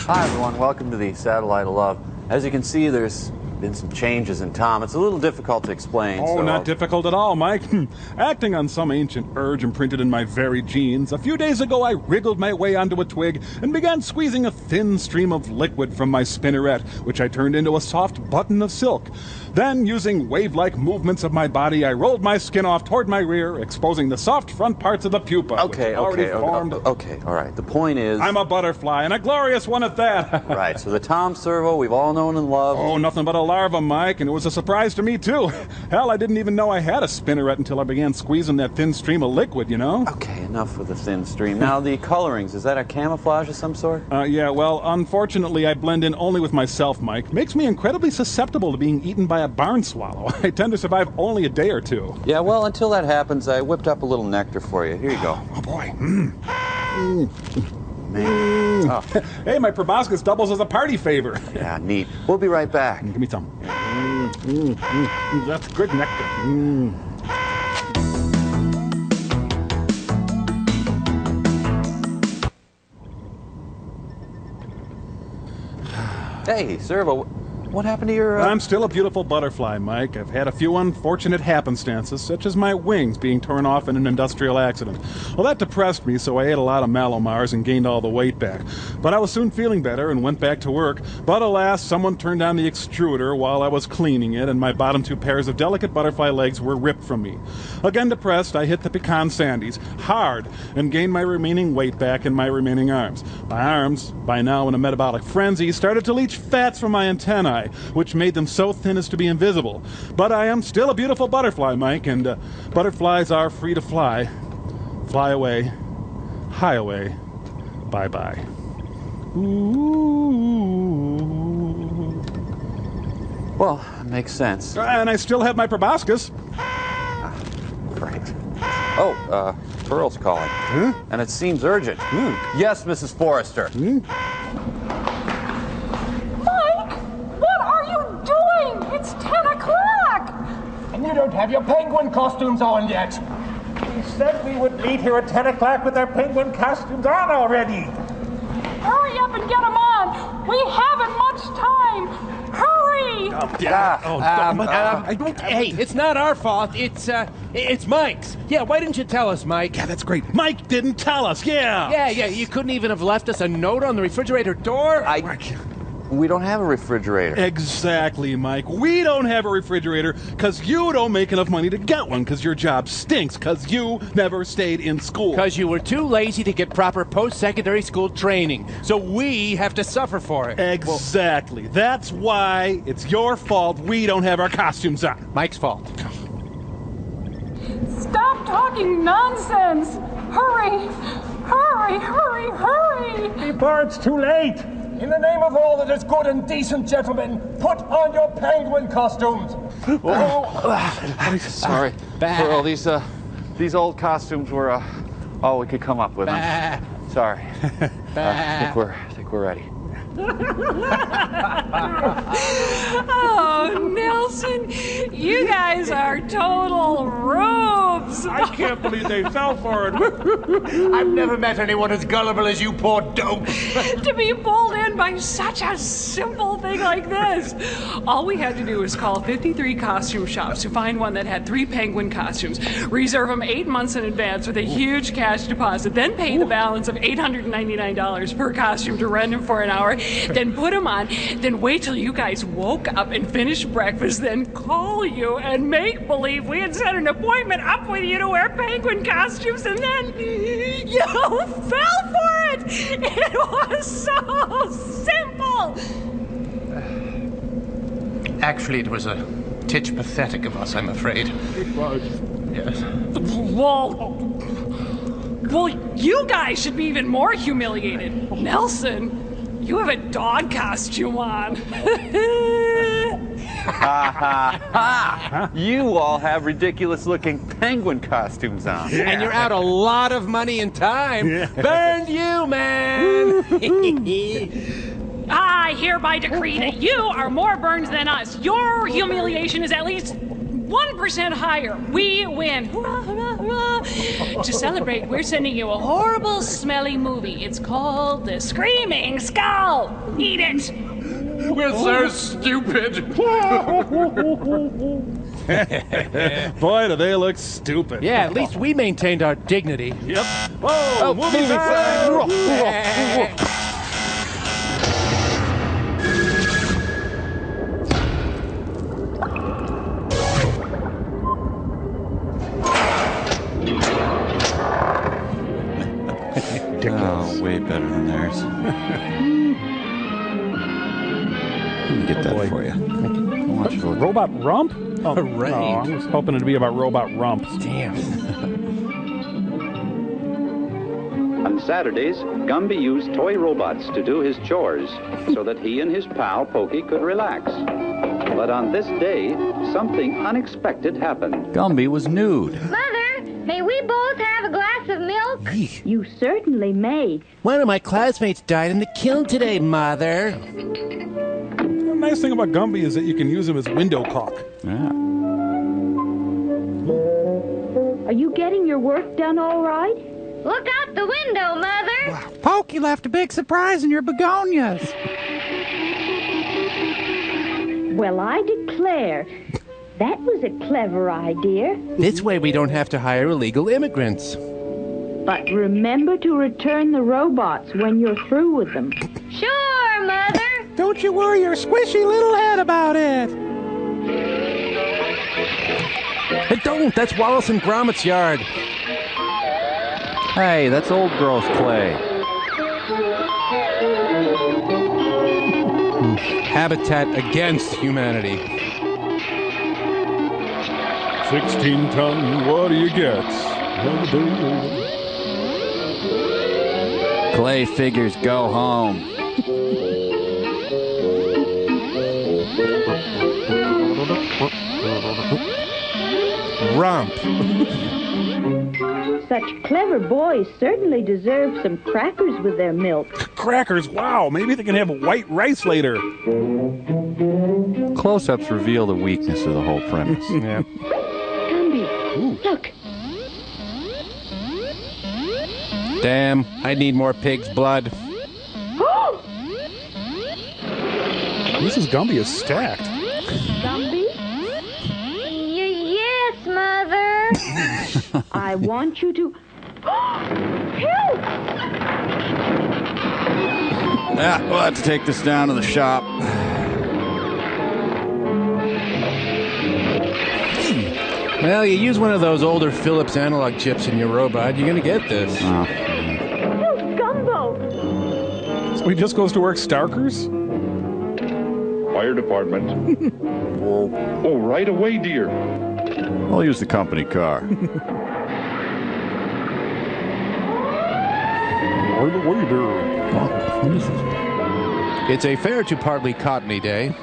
Hi, everyone. Welcome to the Satellite of Love. As you can see, there's been some changes in Tom. It's a little difficult to explain. Oh, not difficult at all, Mike. Acting on some ancient urge imprinted in my very genes, a few days ago I wriggled my way onto a twig and began squeezing a thin stream of liquid from my spinneret, which I turned into a soft button of silk. Then, using wave-like movements of my body, I rolled my skin off toward my rear, exposing the soft front parts of the pupa. Okay, all right. The point is... I'm a butterfly, and a glorious one at that. Right, so the Tom Servo we've all known and loved... Oh, nothing but a larva, Mike, and it was a surprise to me, too. Hell, I didn't even know I had a spinneret until I began squeezing that thin stream of liquid, you know? Okay, enough with the thin stream. Now, the colorings, is that a camouflage of some sort? Yeah, well, unfortunately, I blend in only with myself, Mike. Makes me incredibly susceptible to being eaten by a barn swallow. I tend to survive only a day or two. Yeah, well, until that happens, I whipped up a little nectar for you. Here you go. Oh, boy. Man. Oh. Hey, my proboscis doubles as a party favor. Yeah, neat. We'll be right back. Give me some. That's good nectar. Hey, Servo, what happened to your... I'm still a beautiful butterfly, Mike. I've had a few unfortunate happenstances, such as my wings being torn off in an industrial accident. Well, that depressed me, so I ate a lot of Malomars and gained all the weight back. But I was soon feeling better and went back to work. But alas, someone turned on the extruder while I was cleaning it, and my bottom two pairs of delicate butterfly legs were ripped from me. Again depressed, I hit the pecan sandies hard and gained my remaining weight back in my remaining arms. My arms, by now in a metabolic frenzy, started to leach fats from my antennae, which made them so thin as to be invisible. But I am still a beautiful butterfly, Mike, and butterflies are free to fly. Fly away, high away, bye-bye. Ooh. Well, makes sense. And I still have my proboscis. Great. Oh, Pearl's calling. Huh? And it seems urgent. Yes, Mrs. Forrester. It's 10 o'clock! And you don't have your penguin costumes on yet. We said we would meet here at 10 o'clock with our penguin costumes on already. Hurry up and get them on! We haven't much time! Hurry! Hey, it's not our fault. It's Mike's. Yeah, why didn't you tell us, Mike? Yeah, that's great. Mike didn't tell us, yeah! Yeah, you couldn't even have left us a note on the refrigerator door? We don't have a refrigerator. Exactly, Mike. We don't have a refrigerator because you don't make enough money to get one because your job stinks because you never stayed in school. Because you were too lazy to get proper post-secondary school training. So we have to suffer for it. Exactly. That's why it's your fault we don't have our costumes on. Mike's fault. Stop talking nonsense! Hurry! Hurry, hurry, hurry! Before it's too late! In the name of all that is good and decent, gentlemen, put on your penguin costumes! Sorry, Pearl, these old costumes were all we could come up with. I'm sorry. I think we're ready. Oh, Nelson, you guys are total rubes. I can't believe they fell for it. I've never met anyone as gullible as you poor dope. To be pulled in by such a simple thing like this. All we had to do was call 53 costume shops to find one that had 3 penguin costumes, reserve them 8 months in advance with a huge cash deposit, then pay the balance of $899 per costume to rent them for an hour, then put them on, then wait till you guys woke up and finished breakfast, then call you and make believe we had set an appointment up with you to wear penguin costumes, and then you fell for it! It was so simple! Actually, it was a titch pathetic of us, I'm afraid. It was. Yes. Well, you guys should be even more humiliated. Nelson, you have a dog costume on. You all have ridiculous-looking penguin costumes on. Yeah. And you're out a lot of money and time. Yeah. Burned you, man! I hereby decree that you are more burned than us. Your humiliation is at least 1% higher, we win. Hurrah, hurrah, hurrah. To celebrate, we're sending you a horrible, smelly movie. It's called The Screaming Skull. Eat it. We're so stupid. Boy, do they look stupid. Yeah, at least we maintained our dignity. Yep. Whoa, movie time! Oh, way better than theirs. Let me get that for you. Watch for Robot Rump? Oh, Hooray. no, I was hoping it'd be about Robot Rump. Damn. On Saturdays, Gumby used toy robots to do his chores so that he and his pal Pokey could relax. But on this day, something unexpected happened. Gumby was nude. Mother, may we both have a glass of milk? You certainly may. One of my classmates died in the kiln today, Mother. The nice thing about Gumby is that you can use him as window caulk. Yeah. Are you getting your work done all right? Look out the window, Mother. Pokey left a big surprise in your begonias. Well, I declare. That was a clever idea. This way we don't have to hire illegal immigrants. But remember to return the robots when you're through with them. Sure, Mother. Don't you worry your squishy little head about it. Hey, don't! That's Wallace and Gromit's yard. Hey, that's old growth clay. Habitat against humanity. 16 ton, what do you get? Clay figures go home. Rump. Such clever boys certainly deserve some crackers with their milk. Crackers, wow, maybe they can have white rice later. Close-ups reveal the weakness of the whole premise. Yeah. Gumby, look. Damn, I need more pig's blood. Mrs. Gumby is stacked. Gumby, Yes, Mother. I want you to... Help! Yeah, we'll have to take this down to the shop. Well, you use one of those older Philips analog chips in your robot, you're gonna get this. Oh. Help, Gumbo! So he just goes to work Starkers? Fire department. Oh, right away, dear. I'll use the company car. It's a fair to partly cottony day.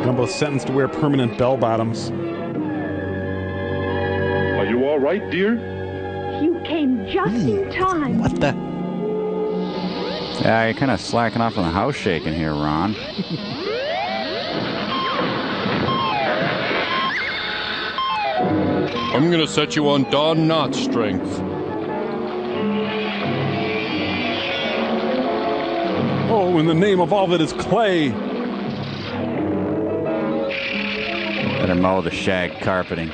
Gumbo's sentenced to wear permanent bell bottoms. Are you all right, dear? You came just in time. What the? Yeah, you're kind of slacking off on the house shaking here, Ron. I'm gonna set you on Don Knotts strength. Oh, in the name of all that is clay. Better mow the shag carpeting.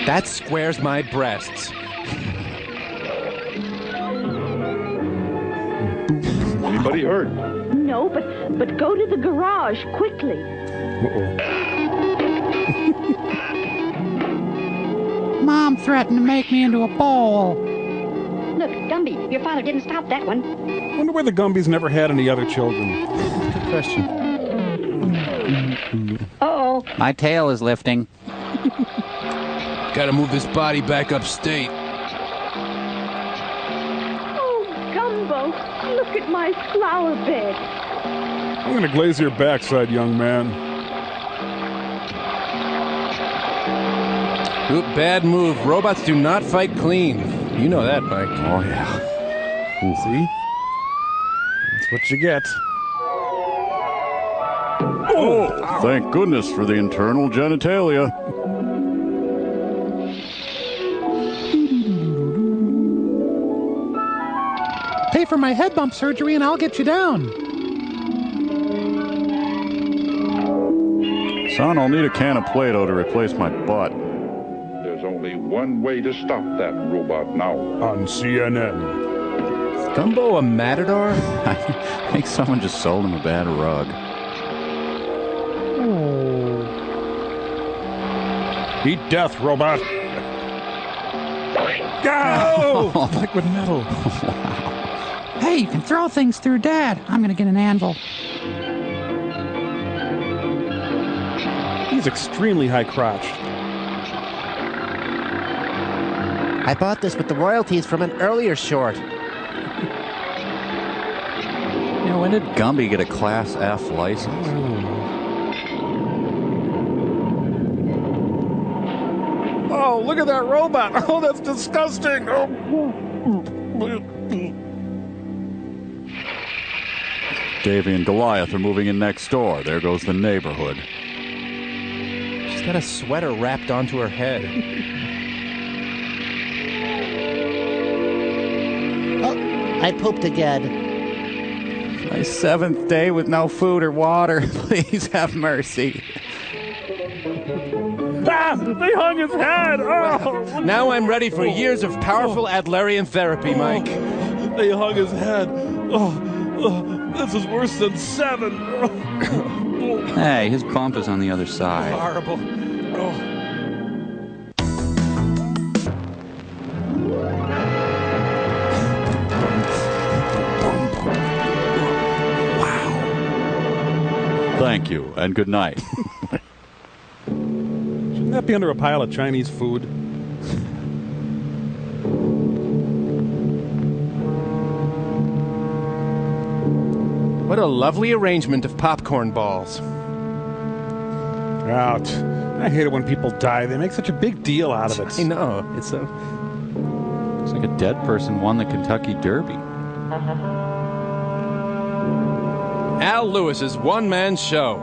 That squares my breasts. Anybody hurt? No, but go to the garage quickly. Mom threatened to make me into a bowl. Look, Gumby, your father didn't stop that one. Wonder why the Gumbies never had any other children. Good question. Uh-oh. My tail is lifting. Gotta move this body back upstate. Oh, Gumbo, look at my flower bed. I'm gonna glaze your backside, young man. Oop, bad move. Robots do not fight clean. You know that, Mike. Oh, yeah. See? It's That's what you get. Oh, thank goodness for the internal genitalia. Pay for my head bump surgery and I'll get you down. Son, I'll need a can of Play-Doh to replace my butt. There's only one way to stop that robot now. On CNN. Is Gumbo a matador? I think someone just sold him a bad rug. Eat death, robot. Go! Liquid metal. Hey, you can throw things through Dad. I'm gonna get an anvil. He's extremely high-crotched. I bought this with the royalties from an earlier short. You know, when did Gumby get a Class F license? Oh, look at that robot. Oh, that's disgusting. Oh. Davy and Goliath are moving in next door. There goes the neighborhood. She's got a sweater wrapped onto her head. Oh, I pooped again. My 7th day with no food or water. Please have mercy. Ah, they hung his head. Oh. Now I'm ready for years of powerful Adlerian therapy, Mike. They hung his head. This is worse than 7. Hey, his bump is on the other side. Horrible. Thank you, and good night. Shouldn't that be under a pile of Chinese food? What a lovely arrangement of popcorn balls. Out. I hate it when people die. They make such a big deal out of it. I know. It's like a dead person won the Kentucky Derby. Al Lewis's one-man show.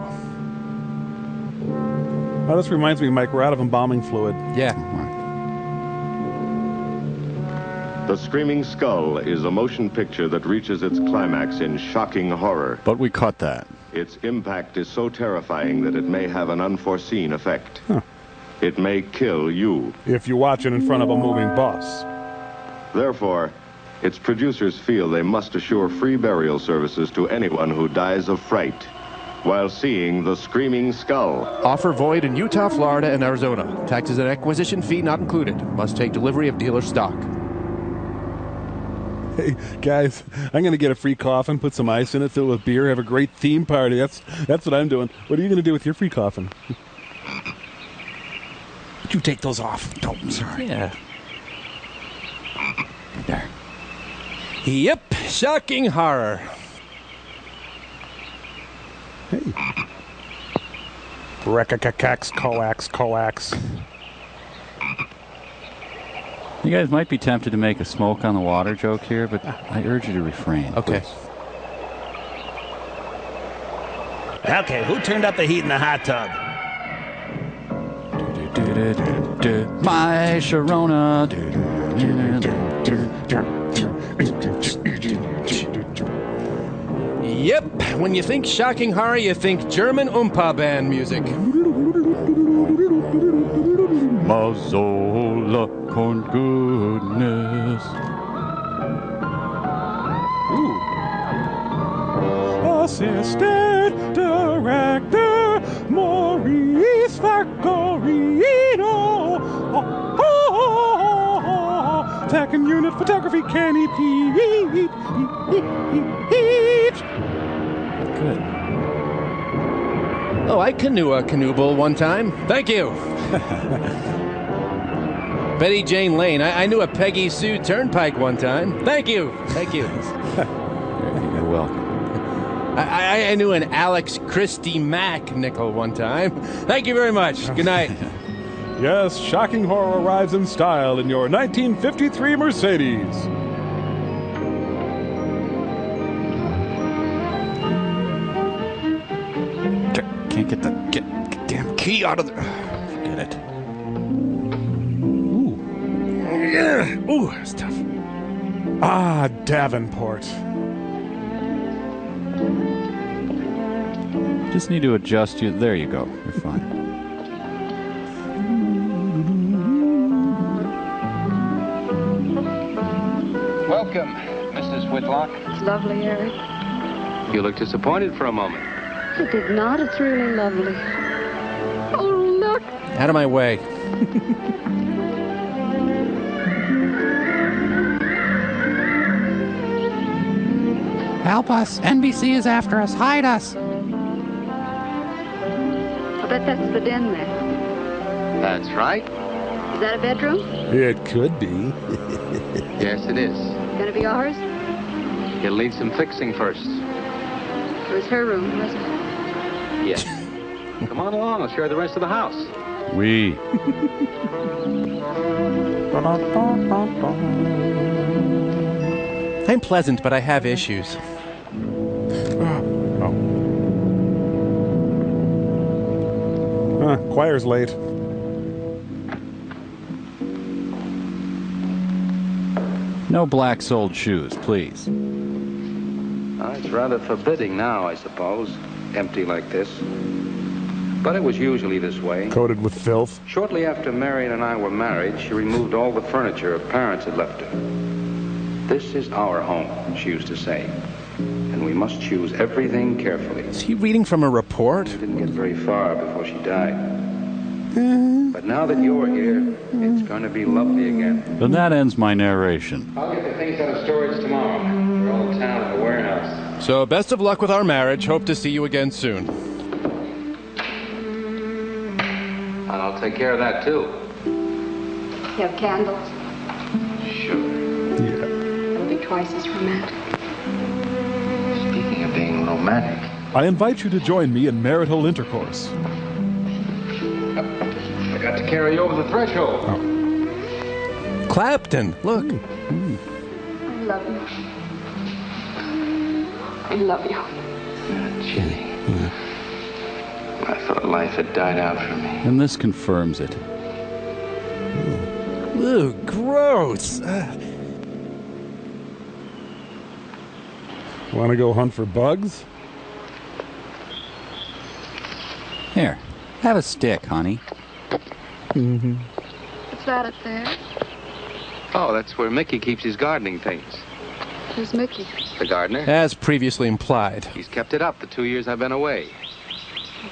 Oh, this reminds me, Mike, we're out of embalming fluid. Yeah. The Screaming Skull is a motion picture that reaches its climax in shocking horror. But we cut that. Its impact is so terrifying that it may have an unforeseen effect. Huh. It may kill you. If you watch it in front of a moving bus. Therefore, its producers feel they must assure free burial services to anyone who dies of fright while seeing The Screaming Skull. Offer void in Utah, Florida, and Arizona. Taxes and acquisition fee not included. Must take delivery of dealer stock. Hey, guys, I'm going to get a free coffin, put some ice in it, fill it with beer, have a great theme party. That's what I'm doing. What are you going to do with your free coffin? Would you take those off? Oh, I'm sorry. Yeah. There. Yep, shocking horror. Hey. Rekakax, coax. You guys might be tempted to make a smoke on the water joke here, but I urge you to refrain. Okay. Please. Okay, who turned up the heat in the hot tub? My Sharona. Yep, when you think shocking horror, you think German Oompa band music. Mazola con goodness. Assistant Director Maurice Faccorino. Second unit photography, Kenny Pete. Good. Oh, I canoe a canoe bull one time. Thank you. Betty Jane Lane. I knew a Peggy Sue Turnpike one time. Thank you. Thank you. You're welcome. I knew an Alex Christie Mack nickel one time. Thank you very much. Good night. Yes, shocking horror arrives in style in your 1953 Mercedes. can't get the damn key out of there. Forget it. Ooh, that's tough. Ah, Davenport. Just need to adjust you. There you go. You're fine. Welcome, Mrs. Whitlock. It's lovely, Eric. You look disappointed for a moment. It did not. It's really lovely. Oh, look. Out of my way. Help us. NBC is after us. Hide us. I bet that's the den there. That's right. Is that a bedroom? It could be. Yes, it is. Gonna be ours? It'll need some fixing first. It was her room, wasn't it? Yes. Come on along. I'll show you the rest of the house. I'm pleasant, but I have issues. Choir's late. No black-soled shoes, please. It's rather forbidding now, I suppose. Empty like this. But it was usually this way. Coated with filth. Shortly after Marion and I were married, she removed all the furniture her parents had left her. This is our home, she used to say. And we must choose everything carefully. Is he reading from a report? She didn't get very far before she died. But now that you're here, it's going to be lovely again. Then that ends my narration. I'll get the things out of storage tomorrow. They're all in town in the warehouse. So, best of luck with our marriage. Hope to see you again soon. And I'll take care of that, too. You have candles? Sure. It'll be twice as romantic. Speaking of being romantic, I invite you to join me in marital intercourse. I got to carry you over the threshold. Clapton, look. I love you. I love you. Jenny. I thought life had died out for me. And this confirms it. Ooh, gross. Want to go hunt for bugs? Here, have a stick, honey. What's that up there? Oh, that's where Mickey keeps his gardening things. Who's Mickey? The gardener. As previously implied. He's kept it up the 2 years I've been away.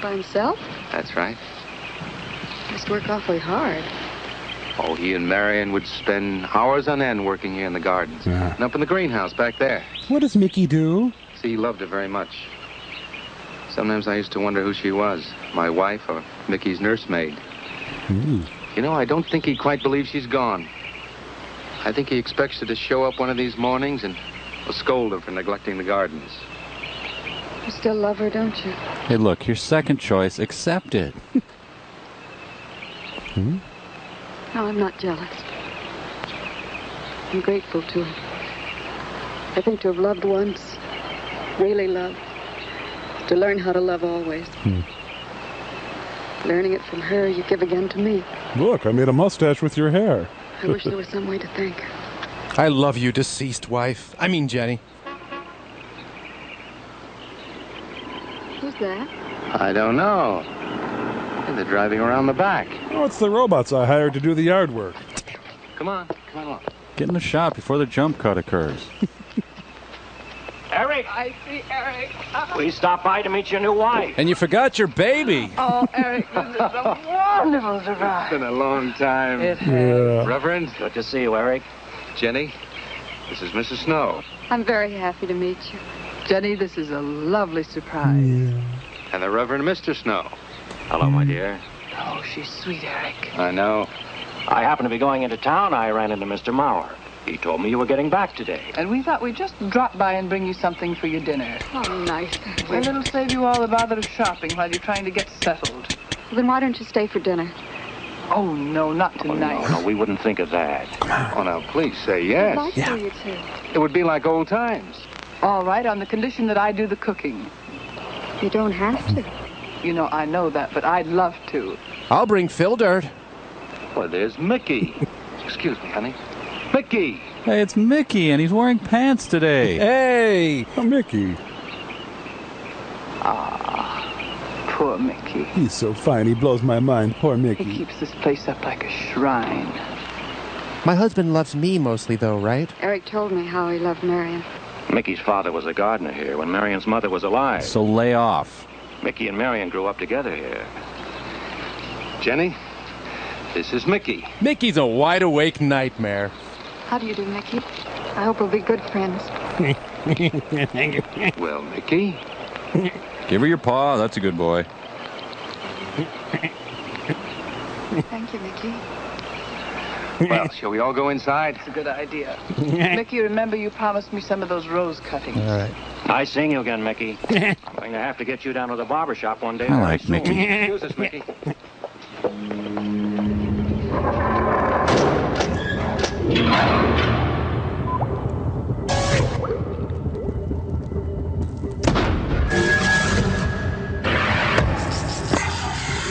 By himself? That's right. Must work awfully hard. Oh, he and Marion would spend hours on end working here in the gardens. And up in the greenhouse back there. What does Mickey do? See, he loved her very much. Sometimes I used to wonder who she was, my wife or Mickey's nursemaid. You know, I don't think he quite believes she's gone. I think he expects her to show up one of these mornings and will scold her for neglecting the gardens. You still love her, don't you? Hey, look, your second choice. Accept it. No, I'm not jealous. I'm grateful to her. I think to have loved once, really loved, to learn how to love always. Learning it from her, you give again to me. Look, I made a mustache with your hair. I wish there was some way to thank her. I love you, deceased wife. I mean, Jenny. Who's that? I don't know. They're driving around the back. Oh, it's the robots I hired to do the yard work. Come on along. Get in the shop before the jump cut occurs. Eric! I see Eric. We stopped by to meet your new wife. And you forgot your baby. Oh, Eric, this is a wonderful surprise. It's been a long time. It has. Reverend. Good to see you, Eric. Jenny, this is Mrs. Snow. I'm very happy to meet you. Jenny, this is a lovely surprise. And the Reverend Mr. Snow. Hello, my dear. Oh, she's sweet, Eric. I know. I happened to be going into town. I ran into Mr. Maurer. He told me you were getting back today. And we thought we'd just drop by and bring you something for your dinner. Oh, nice. And it'll save you all the bother of shopping while you're trying to get settled. Well, then why don't you stay for dinner? Oh, no, not tonight. Oh, no, we wouldn't think of that. Oh, now, please say yes. I'd like for you to. It would be like old times. All right, on the condition that I do the cooking. You don't have to. You know, I know that, but I'd love to. I'll bring Phil Dirt. Well, there's Mickey. Excuse me, honey. Mickey! Hey, it's Mickey, and he's wearing pants today. Hey! Oh, Mickey. Ah, poor Mickey. He's so fine, he blows my mind. Poor Mickey. He keeps this place up like a shrine. My husband loves me mostly, though, right? Eric told me how he loved Marion. Mickey's father was a gardener here when Marion's mother was alive. So lay off. Mickey and Marion grew up together here. Jenny, this is Mickey. Mickey's a wide-awake nightmare. How do you do, Mickey? I hope we'll be good friends. Well, Mickey. Give her your paw. That's a good boy. Thank you, Mickey. Well, shall we all go inside? It's a good idea. Mickey, remember you promised me some of those rose cuttings. All right. Nice seeing you again, Mickey. I'm going to have to get you down to the barber shop one day. I like Mickey. Excuse us, Mickey.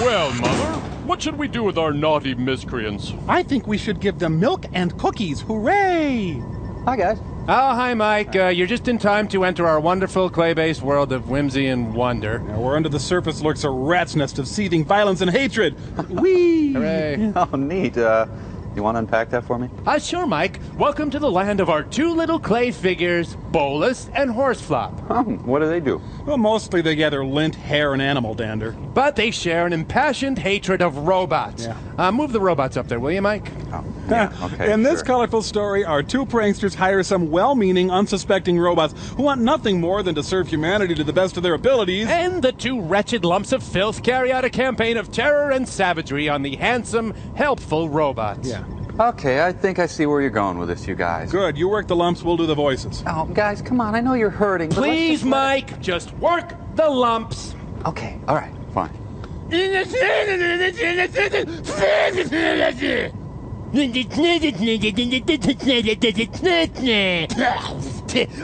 Well, Mother, what should we do with our naughty miscreants? I think we should give them milk and cookies. Hooray! Hi, guys. Oh, hi, Mike. You're just in time to enter our wonderful clay-based world of whimsy and wonder. Now, where under the surface lurks a rat's nest of seething violence and hatred. Whee! Hooray. Oh, neat. You want to unpack that for me? Sure, Mike. Welcome to the land of our two little clay figures, Bolus and Horseflop. What do they do? Well, mostly they gather lint, hair, and animal dander. But they share an impassioned hatred of robots. Yeah. Move the robots up there, will you, Mike? Oh, yeah, okay. In this colorful story, our two pranksters hire some well-meaning, unsuspecting robots who want nothing more than to serve humanity to the best of their abilities. And the two wretched lumps of filth carry out a campaign of terror and savagery on the handsome, helpful robots. Yeah. Okay, I think I see where you're going with this, you guys. Good. You work the lumps, we'll do the voices. Oh, guys, come on. I know you're hurting. But Please, Mike, just work the lumps. Okay, all right, fine.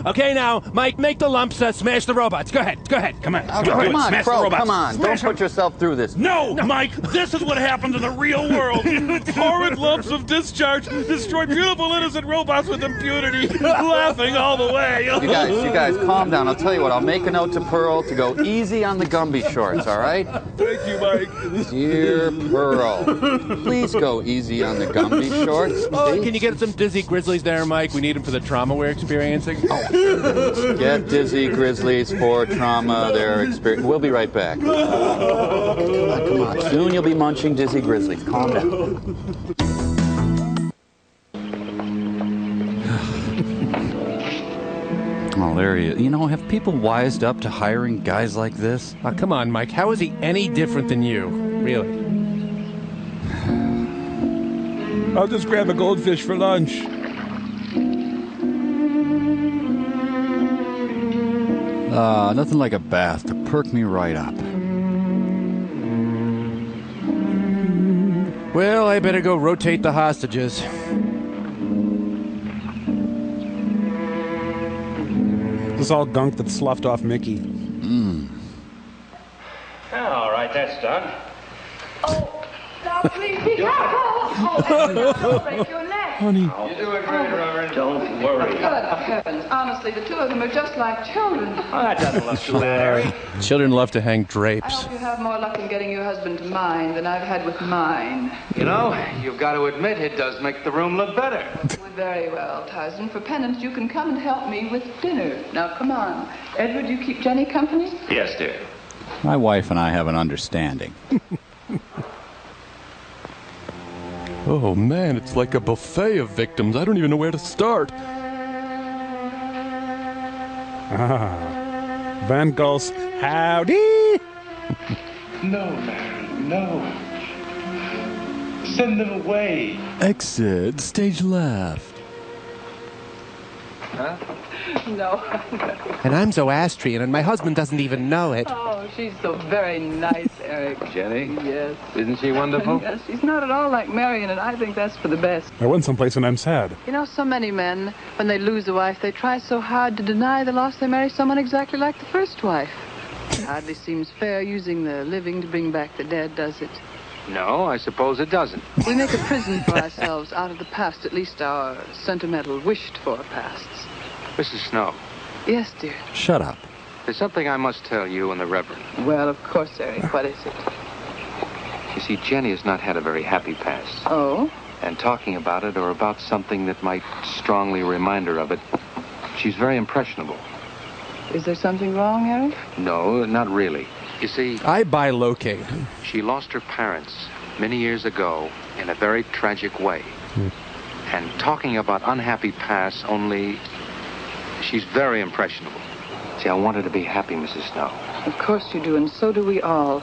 Okay, now, Mike, make the lumps smash the robots. Go ahead. Come on. Okay, come on, smash Crow, the robots. come on. Smash Don't put yourself through this. No, Mike, this is what happens in the real world. Horrid lumps of discharge destroy beautiful, innocent robots with impunity, laughing all the way. You guys, calm down. I'll tell you what, I'll make a note to Pearl to go easy on the Gumby shorts, all right? Thank you, Mike. Dear Pearl, please go easy on the Gumby shorts. Oh, can you get some Dizzy Grizzlies there, Mike? We need them for the trauma we're experiencing. Get Dizzy Grizzlies for trauma, their experience. We'll be right back. Come on. Soon you'll be munching Dizzy Grizzlies. Calm down. Oh, there he is. You know, have people wised up to hiring guys like this? Oh, come on, Mike. How is he any different than you? Really? I'll just grab a goldfish for lunch. Nothing like a bath to perk me right up. Well, I better go rotate the hostages. This is all gunk that sloughed off Mickey. All right, that's done. Oh, now please be careful. Don't break your neck. Honey. You're doing great, Reverend. Don't worry. Good heavens. Honestly, the two of them are just like children. Oh, that doesn't look too bad, Harry. Children love to hang I drapes. hope you have more luck in getting your husband to mine than I've had with mine. You know, you've got to admit it does make the room look better. Very well, Tarzan. For penance, you can come and help me with dinner. Now, come on. Edward, you keep Jenny company? Yes, dear. My wife and I have an understanding. Oh, man, it's like a buffet of victims. I don't even know where to start. Van Gul's howdy. No, Mary, no. Send them away. Exit, stage left. Huh? No. And I'm Zoroastrian, and my husband doesn't even know it. Oh, she's so very nice, Eric. Jenny? Yes. Isn't she wonderful? Yes, she's not at all like Marion, and I think that's for the best. I went someplace and I'm sad. You know, so many men, when they lose a wife, they try so hard to deny the loss they marry someone exactly like the first wife. Hardly seems fair using the living to bring back the dead, does it? No, I suppose it doesn't. We make a prison for ourselves out of the past, at least our sentimental, wished-for pasts. Mrs. Snow, Yes, dear. Shut up. there's something I must tell you and the Reverend. Well, of course, Eric. What is it? You see, Jenny has not had a very happy past. Oh? And talking about it or about something that might strongly remind her of it, she's very impressionable. Is there something wrong, Eric? No, not really. You see, I bilocate. she lost her parents many years ago in a very tragic way. And talking about unhappy past only, she's very impressionable. See, I want her to be happy, Mrs. Snow. Of course you do, and so do we all.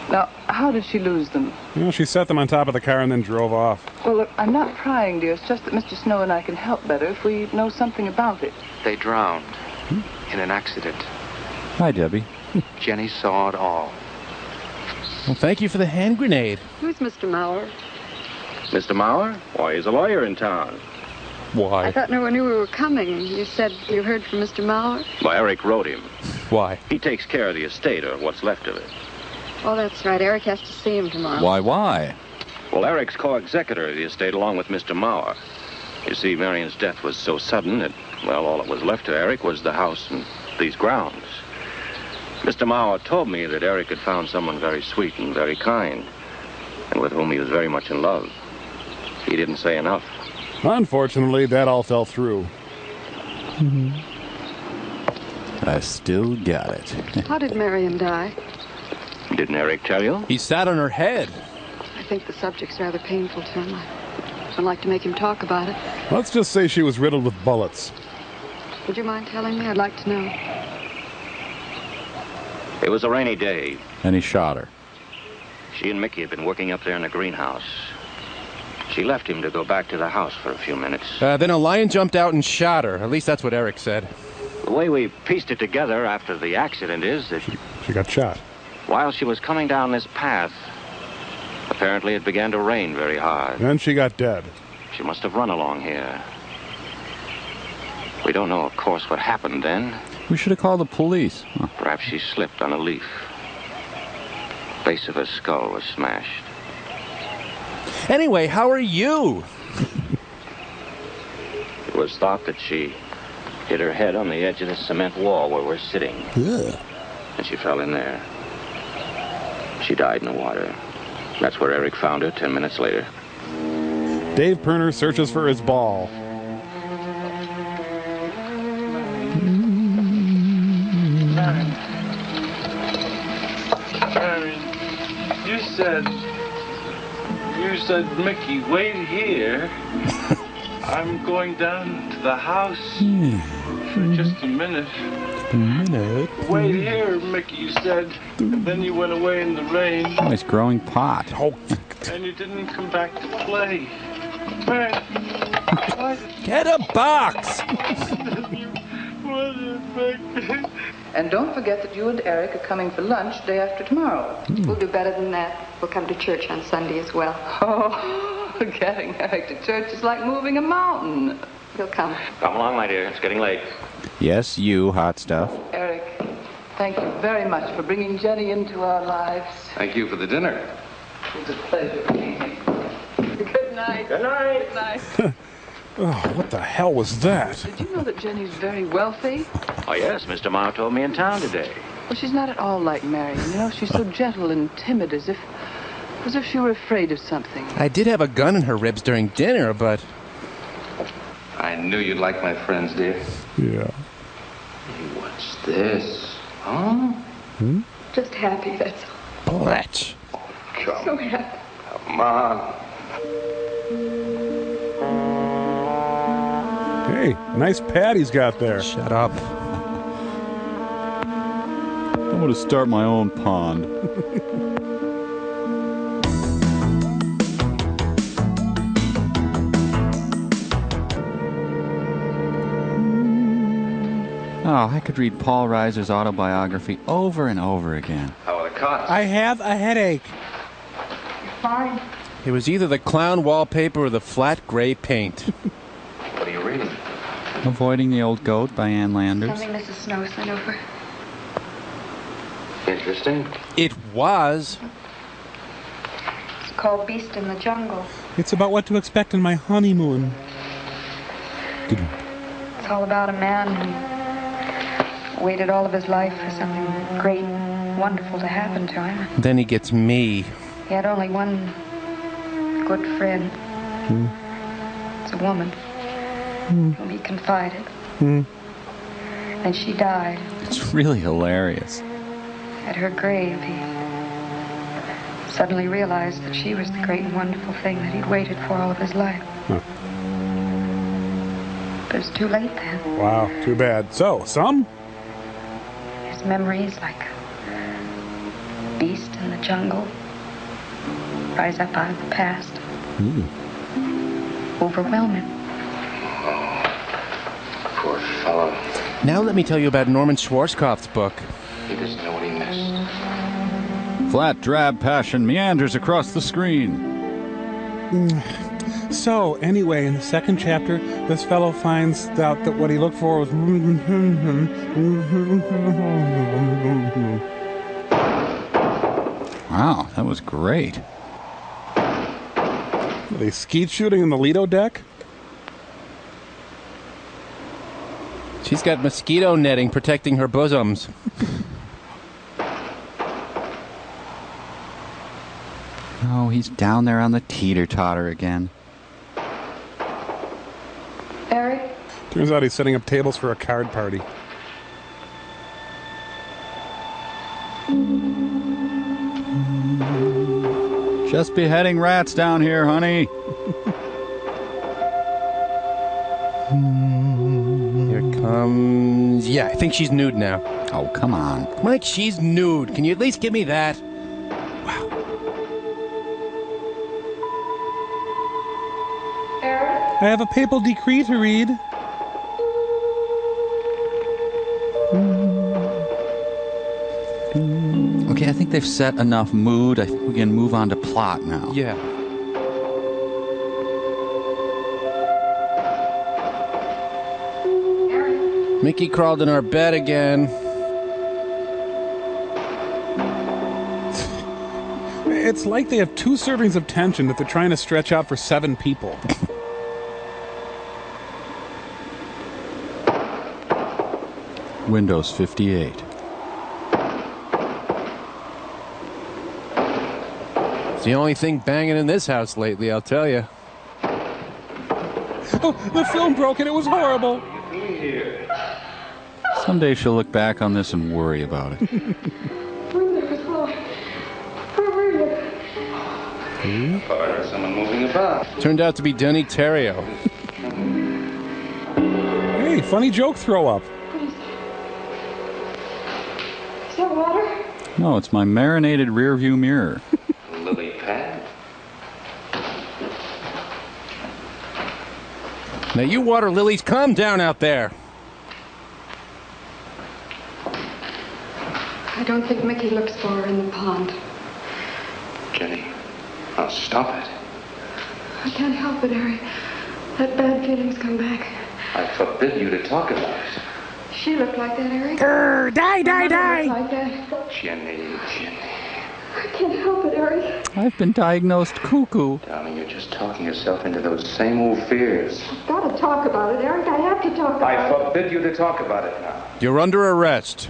Now, how did she lose them? Well, she set them on top of the car and then drove off. Well, look, I'm not prying, dear. It's just that Mr. Snow and I can help better if we know something about it. They drowned in an accident. Hi, Debbie. Jenny saw it all. Well, thank you for the hand grenade. Who's Mr. Maurer? Mr. Maurer? Why, he's a lawyer in town. Why? I thought no one knew we were coming. You said you heard from Mr. Maurer? Well, Eric wrote him. Why? He takes care of the estate, or what's left of it. Oh, that's right. Eric has to see him tomorrow. Why? Well, Eric's co-executor of the estate along with Mr. Maurer. You see, Marion's death was so sudden that, well, all that was left to Eric was the house and these grounds. Mr. Maurer told me that Eric had found someone very sweet and very kind, and with whom he was very much in love. He didn't say enough. Unfortunately, that all fell through. I still got it. How did Marion die? Didn't Eric tell you? He sat on her head. I think the subject's rather painful to him. I don't like to make him talk about it. Let's just say she was riddled with bullets. Would you mind telling me? I'd like to know. It was a rainy day. And he shot her. She and Mickey had been working up there in the greenhouse. She left him to go back to the house for a few minutes. Then a lion jumped out and shot her. At least that's what Eric said. The way we pieced it together after the accident is that She got shot. while she was coming down this path, apparently it began to rain very hard. Then she got dead. She must have run along here. We don't know, of course, what happened then. We should have called the police. Huh. Perhaps she slipped on a leaf. Base of her skull was smashed. Anyway, how are you? It was thought that she hit her head on the edge of the cement wall where we're sitting. Ugh. And she fell in there. She died in the water. That's where Eric found her 10 minutes later. Dave Perner searches for his ball. You said, Mickey, wait here. I'm going down to the house for just a minute. Wait here, Mickey, you said. And then you went away in the rain. Oh, he's growing pot. Oh. And you didn't come back to play. Get a box! And don't forget that you and Eric are coming for lunch day after tomorrow. We'll do better than that. We'll come to church on Sunday as well. Oh, getting Eric to church is like moving a mountain. He'll come. Come along, my dear. It's getting late. Yes, you, hot stuff. Eric, thank you very much for bringing Jenny into our lives. Thank you for the dinner. It was a pleasure. Good night. Good night. Good night. Oh, what the hell was that? Did you know that Jenny's very wealthy? Oh, yes, Mr. Maurer told me in town today. Well, she's not at all like Marion. You know, she's so gentle and timid, as if she were afraid of something. I did have a gun in her ribs during dinner, but... I knew you'd like my friends, dear. Yeah. Hey, what's this? Huh? Just happy, that's all. Bletch. So happy. Come on. Hey, nice pad he's got there. Shut up. I'm going to start my own pond. Oh, I could read Paul Reiser's autobiography over and over again. How are the cots? I have a headache. Fine. It was either the clown wallpaper or the flat gray paint. What are you reading? Avoiding the Old Goat by Ann Landers. Something Mrs. Snow sent over. Interesting. It was. It's called Beast in the Jungle. It's about what to expect in my honeymoon. It's all about a man who waited all of his life for something great, wonderful to happen to him. Then he gets me. He had only one good friend. It's a woman whom he confided. And she died. It's really hilarious. At her grave, he suddenly realized that she was the great and wonderful thing that he'd waited for all of his life. But it's too late then. Wow, too bad. So, some? His memories, like a beast in the jungle, rise up out of the past. Overwhelm him. Poor fellow. Now let me tell you about Norman Schwarzkopf's book. He doesn't know what he missed. Flat, drab passion meanders across the screen. So, anyway, in the second chapter, this fellow finds out that what he looked for was... Wow, that was great. Are they skeet shooting in the Lido deck? She's got mosquito netting protecting her bosoms. Oh, he's down there on the teeter-totter again. Eric? Turns out he's setting up tables for a card party. Just beheading rats down here, honey. Here comes... Yeah, I think she's nude now. Oh, come on. Mike, she's nude. Can you at least give me that? I have a papal decree to read. Okay, I think they've set enough mood. I think we can move on to plot now. Yeah. Mickey crawled in our bed again. It's like they have 2 servings of tension that they're trying to stretch out for 7 people. Windows 58. It's the only thing banging in this house lately, I'll tell you. Oh, the film broke and it was horrible. Someday she'll look back on this and worry about it. I heard someone moving about. Turned out to be Denny Terrio. Hey, funny joke throw up. Is that water? No, it's my marinated rearview mirror. Lily pad. Now you water lilies, calm down out there. I don't think Mickey looks for her in the pond. Jenny, now stop it. I can't help it, Harry. That bad feeling's come back. I forbid you to talk about it. She looked like that, Harry. Grr, die. Like that. Jenny. I can't help it, Harry. I've been diagnosed cuckoo. Darling, you're just talking yourself into those same old fears. I've got to talk about it, Eric. I have to talk about I it. forbid you to talk about it now. You're under arrest.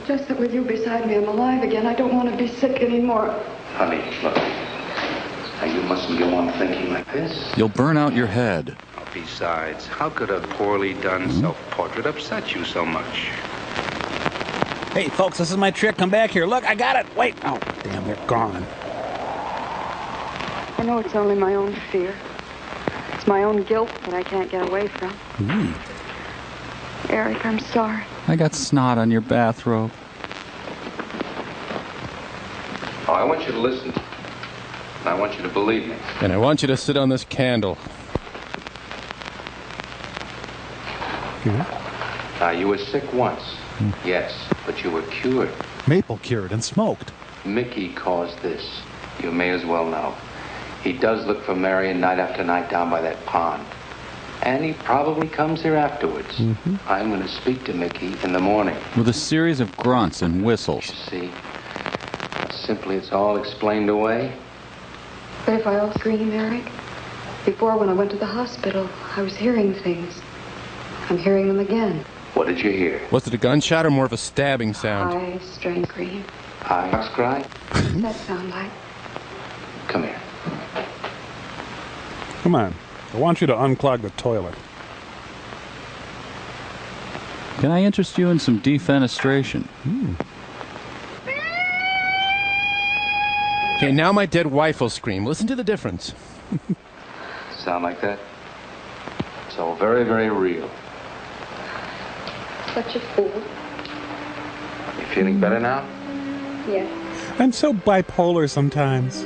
Just that with you beside me, I'm alive again. I don't want to be sick anymore. Honey, look. Now, you mustn't go on thinking like this. You'll burn out your head. Besides, how could a poorly done self-portrait upset you so much? Hey, folks, this is my trick. Come back here. Look, I got it. Wait. Oh, damn, they're gone. I know it's only my own fear. It's my own guilt that I can't get away from. Eric, I'm sorry. I got snot on your bathrobe. Oh, I want you to listen. And I want you to believe me. And I want you to sit on this candle. Now, you were sick once. Yes, but you were cured. Maple cured and smoked. Mickey caused this. You may as well know. He does look for Marion night after night down by that pond. And he probably comes here afterwards. I'm going to speak to Mickey in the morning. With a series of grunts and whistles. See, simply it's all explained away. But if I all scream, Eric, before when I went to the hospital, I was hearing things. I'm hearing them again. What did you hear? Was it a gunshot or more of a stabbing sound? High, strange scream. High fox cry? What's that sound like? Come here. Come on. I want you to unclog the toilet. Can I interest you in some defenestration? Okay, now my dead wife will scream. Listen to the difference. Sound like that? It's all very, very real. Such a fool. You feeling better now? Yes. I'm so bipolar sometimes.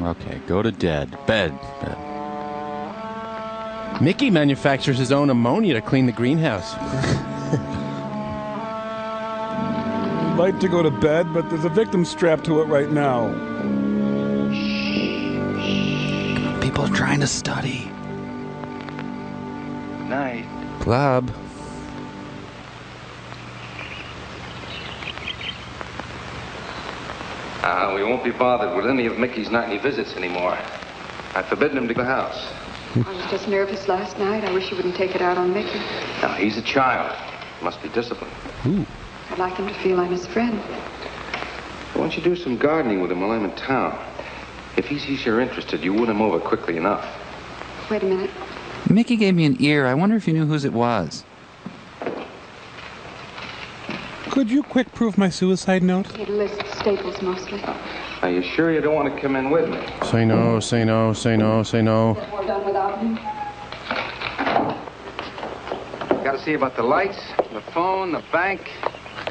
Okay, go to bed. Mickey manufactures his own ammonia to clean the greenhouse. I'd like to go to bed, but there's a victim strapped to it right now. People are trying to study. Night. Club. We won't be bothered with any of Mickey's nightly visits anymore. I've forbidden him to the house. I was just nervous last night. I wish you wouldn't take it out on Mickey. Now, he's a child. Must be disciplined. I'd like him to feel I'm his friend. Why don't you do some gardening with him while I'm in town? If he sees you're interested, you win him over quickly enough. Wait a minute. Mickey gave me an ear. I wonder if you knew whose it was. Could you quick-proof my suicide note? He lists staples mostly. Are you sure you don't want to come in with me? Say no, say no, say no, say no. We're done without him. Got to see about the lights, the phone, the bank,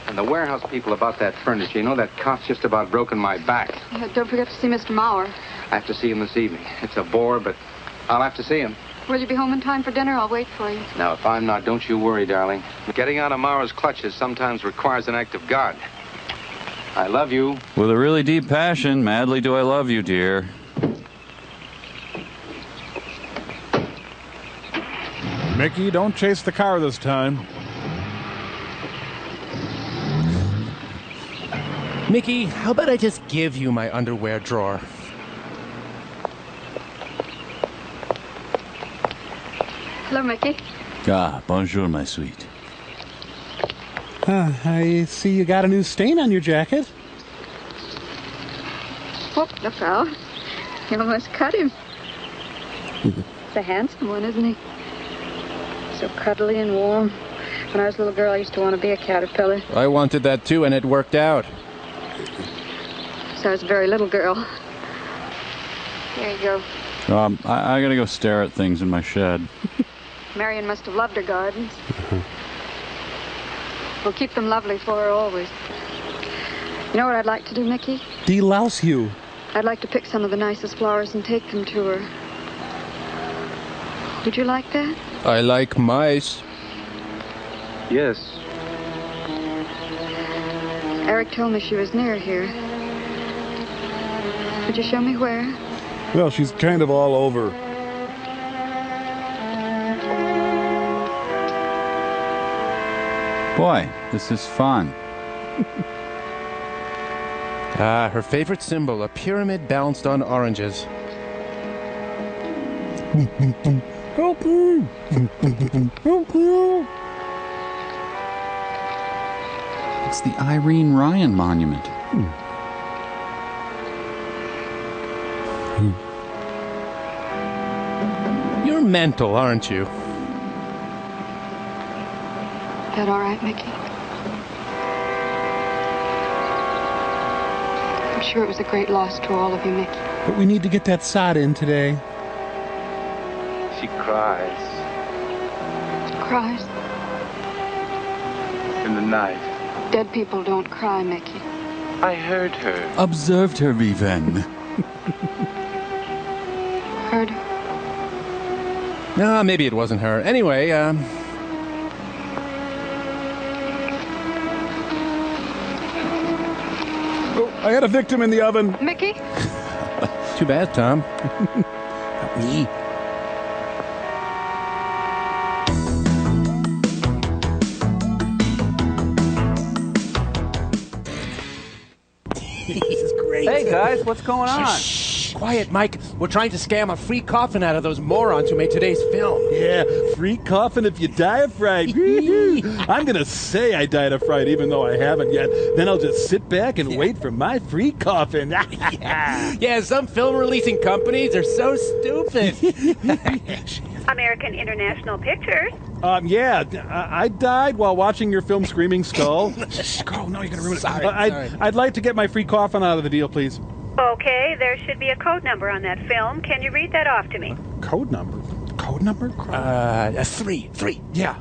and the warehouse people about that furniture. You know, that cop's just about broken my back. Don't forget to see Mr. Mauer. I have to see him this evening. It's a bore, but I'll have to see him. Will you be home in time for dinner? I'll wait for you. Now, if I'm not, don't you worry, darling. Getting out of Mauer's clutches sometimes requires an act of God. I love you. With a really deep passion, madly do I love you, dear. Mickey, don't chase the car this time. Mickey, how about I just give you my underwear drawer? Hello, Mickey. Ah, bonjour, my sweet. I see you got a new stain on your jacket. Oh, look out. You almost cut him. It's a handsome one, isn't he? So cuddly and warm. When I was a little girl, I used to want to be a caterpillar. I wanted that too, and it worked out. So I was a very little girl. Here you go. I gotta go stare at things in my shed. Marion must have loved her gardens. We'll keep them lovely for her always. You know what I'd like to do, Mickey? Delouse you. I'd like to pick some of the nicest flowers and take them to her. Would you like that? I like mice. Yes. Eric told me she was near here. Could you show me where? Well, she's kind of all over. Boy, this is fun. Her favorite symbol, a pyramid balanced on oranges. Help me! Help me! It's the Irene Ryan Monument. You're mental, aren't you? That all right, Mickey? I'm sure it was a great loss to all of you, Mickey. But we need to get that sod in today. She cries Cries? in the night. Dead people don't cry, Mickey. I heard her. Observed her, Viven. Heard her? No, maybe it wasn't her. Anyway, I had a victim in the oven. Mickey? Too bad, Tom. This is great. Hey, guys, what's going on? Shh, quiet, Mike. We're trying to scam a free coffin out of those morons who made today's film. Yeah, free coffin if you die of fright. I'm going to say I died of fright even though I haven't yet. Then I'll just sit back and wait for my free coffin. Yeah, some film releasing companies are so stupid. American International Pictures. Yeah, I died while watching your film Screaming Skull. Girl, no, you're going to ruin it. Sorry. I'd like to get my free coffin out of the deal, please. Okay, there should be a code number on that film. Can you read that off to me? Code number? Code number? Three. Yeah.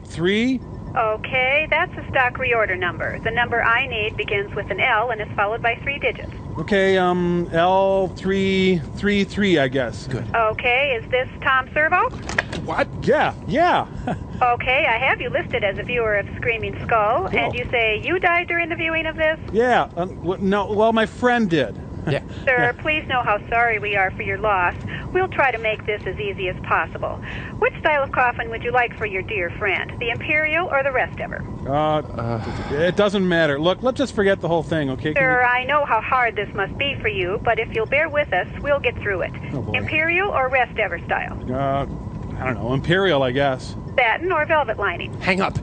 3? Okay, that's a stock reorder number. The number I need begins with an L and is followed by 3 digits. Okay, L333, I guess. Good. Okay, is this Tom Servo? What? Yeah. Okay, I have you listed as a viewer of Screaming Skull, and you say you died during the viewing of this? Yeah. Well, my friend did. Yeah. Sir, please know how sorry we are for your loss. We'll try to make this as easy as possible. Which style of coffin would you like for your dear friend? The Imperial or the rest ever? It doesn't matter. Look, let's just forget the whole thing, okay? Sir, I know how hard this must be for you, but if you'll bear with us, we'll get through it. Oh, boy. Imperial or rest ever style? I don't know. Imperial, I guess. Satin or velvet lining? Hang up.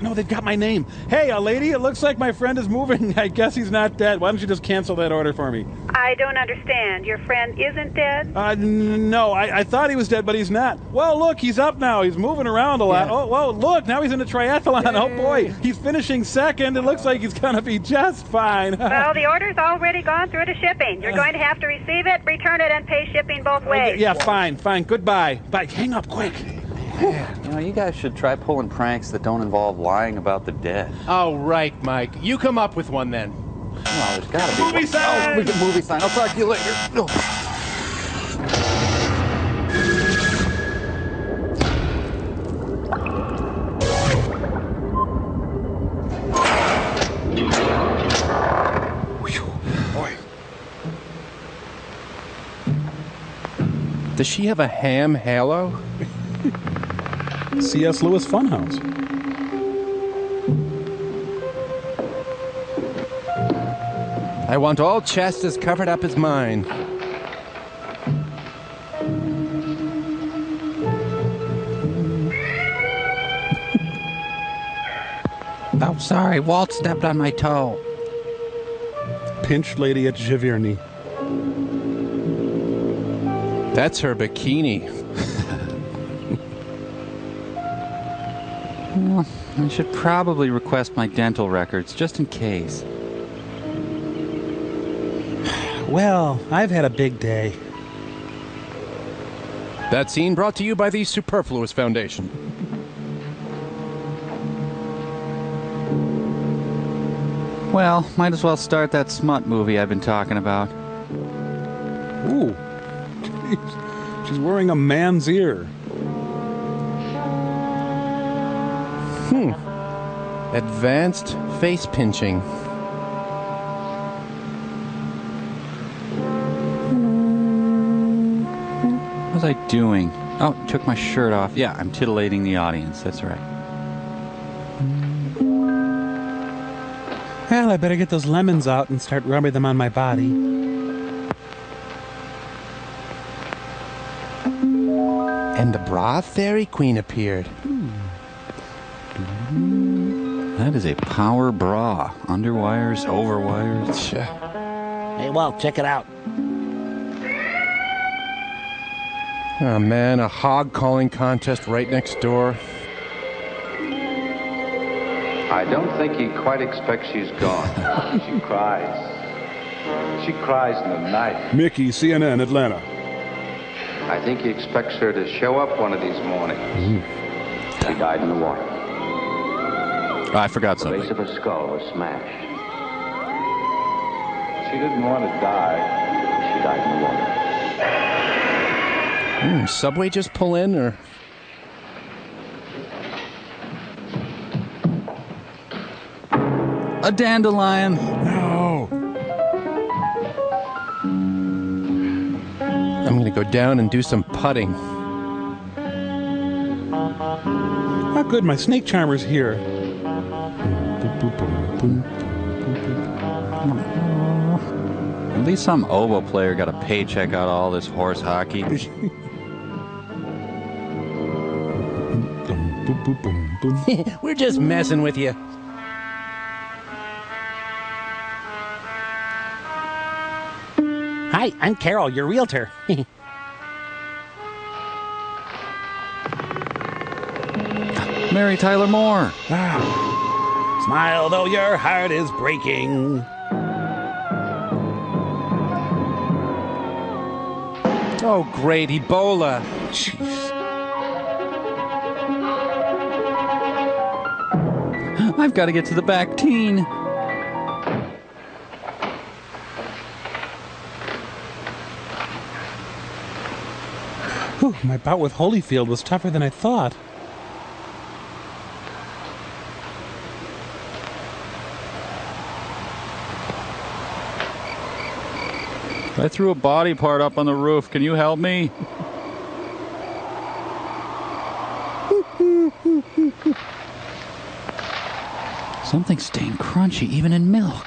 No, they've got my name. Hey, lady, it looks like my friend is moving. I guess he's not dead. Why don't you just cancel that order for me? I don't understand. Your friend isn't dead? No, I thought he was dead, but he's not. Well, look, he's up now. He's moving around a lot. Yeah. Oh, whoa, look, now he's in a triathlon. Yay. Oh, boy, he's finishing second. It looks like he's going to be just fine. Well, the order's already gone through to shipping. You're going to have to receive it, return it, and pay shipping both ways. Yeah, fine. Goodbye. Bye. Hang up quick. You guys should try pulling pranks that don't involve lying about the dead. Oh, right, Mike. You come up with one then. Well, there's got to be movie sign. Oh, we get movie sign. I'll talk to you later. Boy. Does she have a ham halo? C.S. Lewis Funhouse. I want all chest as covered up as mine. Oh, sorry. Walt stepped on my toe. Pinched lady at Giverny. That's her bikini. Well, I should probably request my dental records, just in case. Well, I've had a big day. That scene brought to you by the Superfluous Foundation. Well, might as well start that smut movie I've been talking about. Ooh. Jeez. She's wearing a man's ear. Advanced face pinching. What was I doing? Oh, took my shirt off. Yeah, I'm titillating the audience. That's right. Well, I better get those lemons out and start rubbing them on my body. And the bra fairy queen appeared. That is a power bra. Underwires, overwires. Hey, Walt, check it out. Oh, man, a hog calling contest right next door. I don't think he quite expects she's gone. She cries. She cries in the night. Mickey, CNN, Atlanta. I think he expects her to show up one of these mornings. She died in the water. I forgot The something. base of her skull was smashed. She didn't want to die. She died in the water. Subway just pull in, or... A dandelion. No. I'm gonna Go down and do some putting. Oh, good, my snake charmer's here. At least some oboe player got a paycheck out of all this horse hockey. We're just messing with you. Hi, I'm Carol, your realtor. Mary Tyler Moore. Smile though your heart is breaking. Oh, great, Ebola. Jeez. I've got to get to the back teen. Whew, my bout with Holyfield was tougher than I thought. I threw a body part up on the roof. Can you help me? Something's staying crunchy even in milk.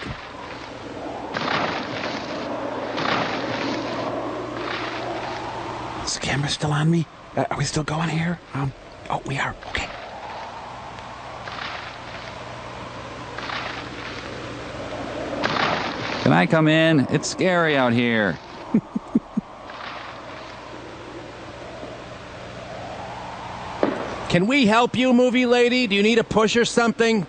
Is the camera still on me? Are we still going here? Oh, we are. Okay. Can I come in? It's scary out here. Can we help you, movie lady? Do you need a push or something?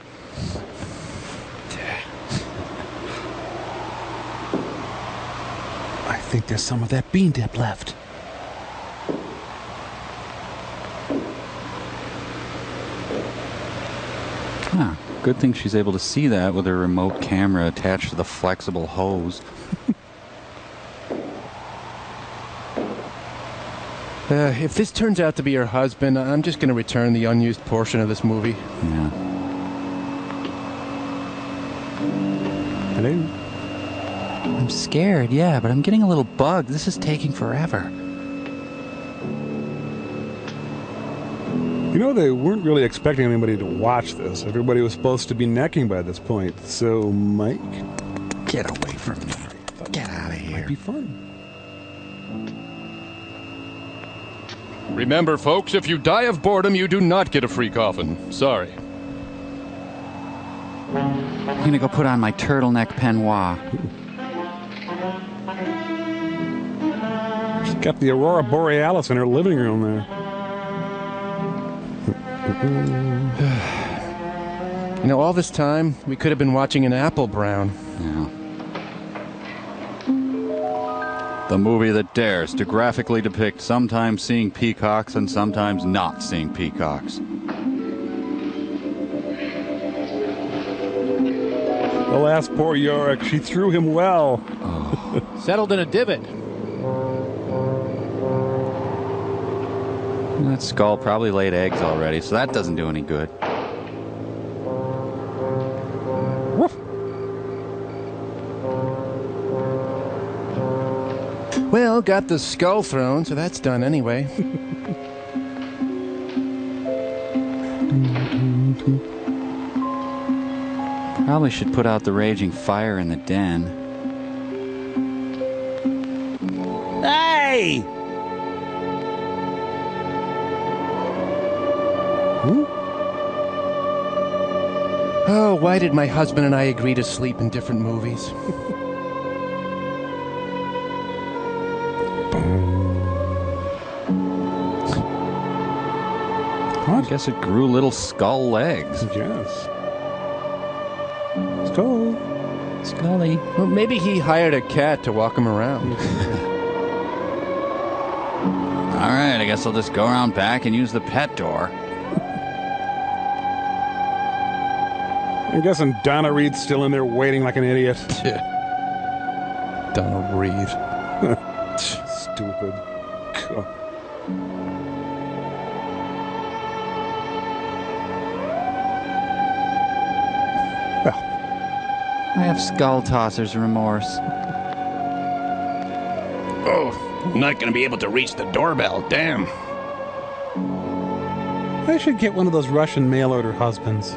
I think there's some of that bean dip left. Ah, good thing she's able to see that with her remote camera attached to the flexible hose. If this turns out to be her husband, I'm just going to return the unused portion of this movie. Yeah. Hello? I'm scared, yeah, but I'm getting a little bugged. This is taking forever. You know, they weren't really expecting anybody to watch this. Everybody was supposed to be necking by this point. So, Mike? Get away from me. Get out of here. Might be fun. Remember, folks, if you die of boredom, you do not get a free coffin. Sorry. I'm gonna go put on my turtleneck peignoir. She's got the Aurora Borealis in her living room there. You know, all this time, we could have been watching an Apple Brown. Yeah. The movie that dares to graphically depict sometimes seeing peacocks and sometimes not seeing peacocks. Alas, poor Yorick. She threw him well. Oh. Settled in a divot. That skull probably laid eggs already, so that doesn't do any good. Woof. Well, got the skull thrown, so that's done anyway. Probably should put out the raging fire in the den. Hey! Oh, why did my husband and I agree to sleep in different movies? I guess it grew little skull legs. Yes. Skull. Scully. Well, maybe he hired a cat to walk him around. All right, I guess I'll just go around back and use the pet door. I'm guessing Donna Reed's still in there waiting like an idiot. Donna Reed. Stupid. God. Well, I have skull tosser's remorse. Oh, I'm not going to be able to reach the doorbell. Damn. I should get one of those Russian mail-order husbands.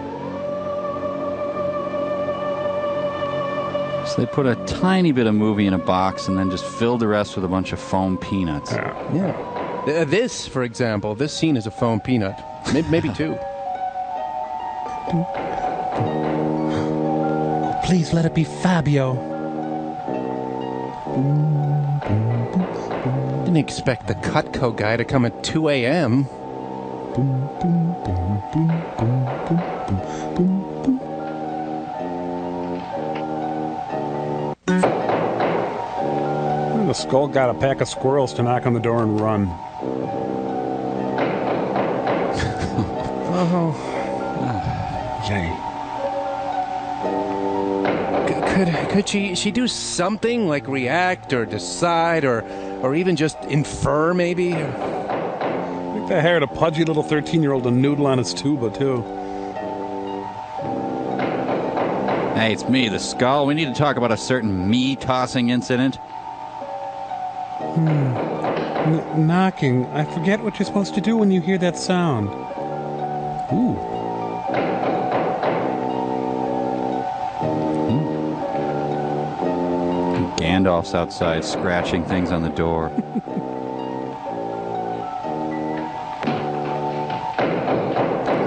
So they put a tiny bit of movie in a box and then just filled the rest with a bunch of foam peanuts. Yeah. This, for example, this scene is a foam peanut. Maybe two. Please let it be Fabio. Didn't expect the Cutco guy to come at 2 a.m. The skull got a pack of squirrels to knock on the door and run. Yay. Could she do something like react or decide or even just infer maybe? I think they hired a pudgy little 13-year-old to noodle on his tuba too. Hey, it's me, the Skull. We need to talk about a certain me-tossing incident. Knocking. I forget what you're supposed to do when you hear that sound. Ooh. Gandalf's outside scratching things on the door.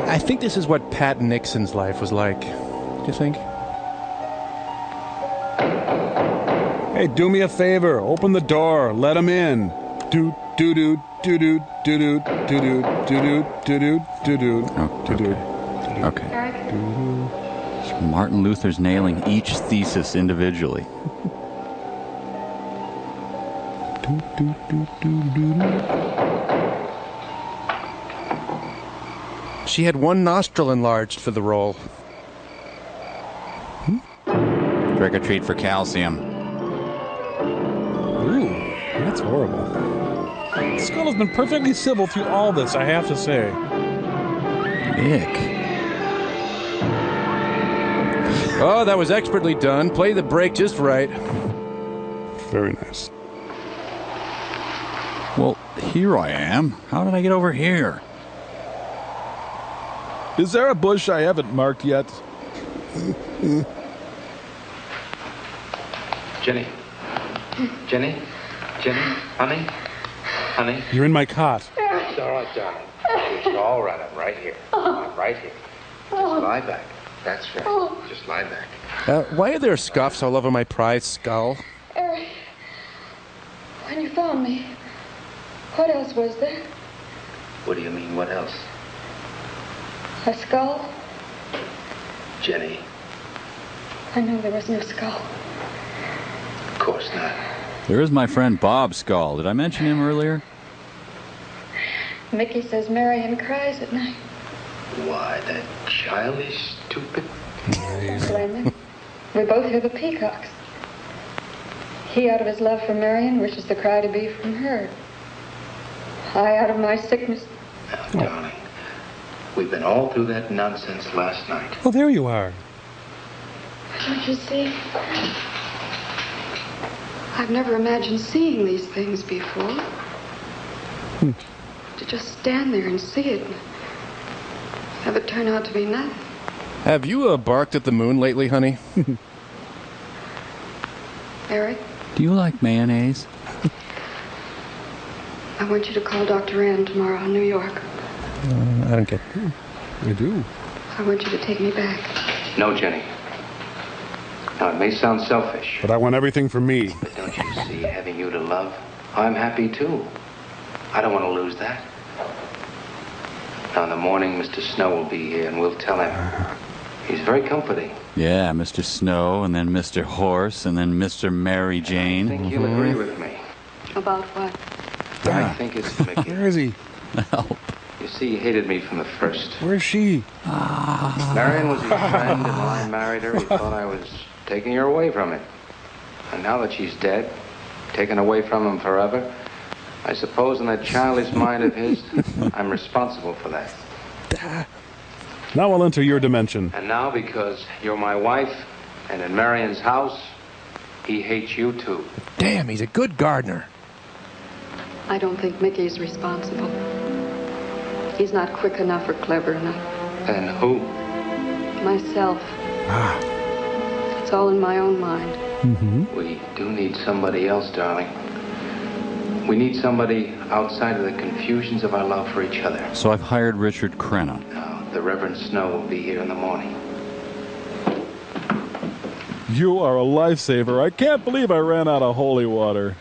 I think this is what Pat Nixon's life was like. Do you think? Hey, do me a favor. Open the door. Let him in. Do do do do do do do do do do do do do. Okay. Martin Luther's nailing each thesis individually. She had one nostril enlarged for the role. Trick or treat for calcium. Ooh, that's horrible. Skull has been perfectly civil through all this, I have to say. Ick. Oh, that was expertly done. Play the break just right. Very nice. Well, here I am. How did I get over here? Is there a bush I haven't marked yet? Jenny? Jenny? Jenny? Honey? Honey? You're in my cot. It's all right, darling. It's all right. I'm right here. I'm right here. Just lie back. That's right. Just lie back. Why are there scuffs all over my prized skull? Eric, when you found me, what else was there? What do you mean, what else? A skull? Jenny, I know there was no skull. of course not. There is my friend Bob Skull. Did I mention him earlier? Mickey says Marion cries at night. Why, that childish, stupid... Don't blame him. We both hear the peacocks. He, out of his love for Marion, wishes the cry to be from her. I, out of my sickness. Now, darling, we've been all through that nonsense last night. Oh, there you are. Don't you see? I've never imagined seeing these things before. To just stand there and see it. Have it turn out to be nothing. Have you barked at the moon lately, honey? Eric, Do you like mayonnaise? I want you to call Dr. Ann tomorrow in New York. I don't get... I do. I want you to take me back. No, Jenny. Now, it may sound selfish. But I want everything for me. But don't you see, having you to love, I'm happy too. I don't want to lose that. Now, in the morning, Mr. Snow will be here, and we'll tell him. He's very comforting. Yeah, Mr. Snow, and then Mr. Horse, and then Mr. Mary Jane. I think he'll agree with me. About what? I think it's Mickey. Where is he? Help. You see, he hated me from the first. Where's she? Marion was his friend, and when I married her, he thought I was taking her away from him. And now that she's dead, taken away from him forever, I suppose in that childish mind of his, I'm responsible for that. Now I'll enter your dimension. And now, because you're my wife, and in Marion's house, he hates you too. Damn, he's a good gardener. I don't think Mickey's responsible. He's not quick enough or clever enough. And who? Myself. It's all in my own mind. We do need somebody else, darling. We need somebody outside of the confusions of our love for each other. So I've hired Richard Crenna. No, the Reverend Snow will be here in the morning. You are a lifesaver. I can't believe I ran out of holy water.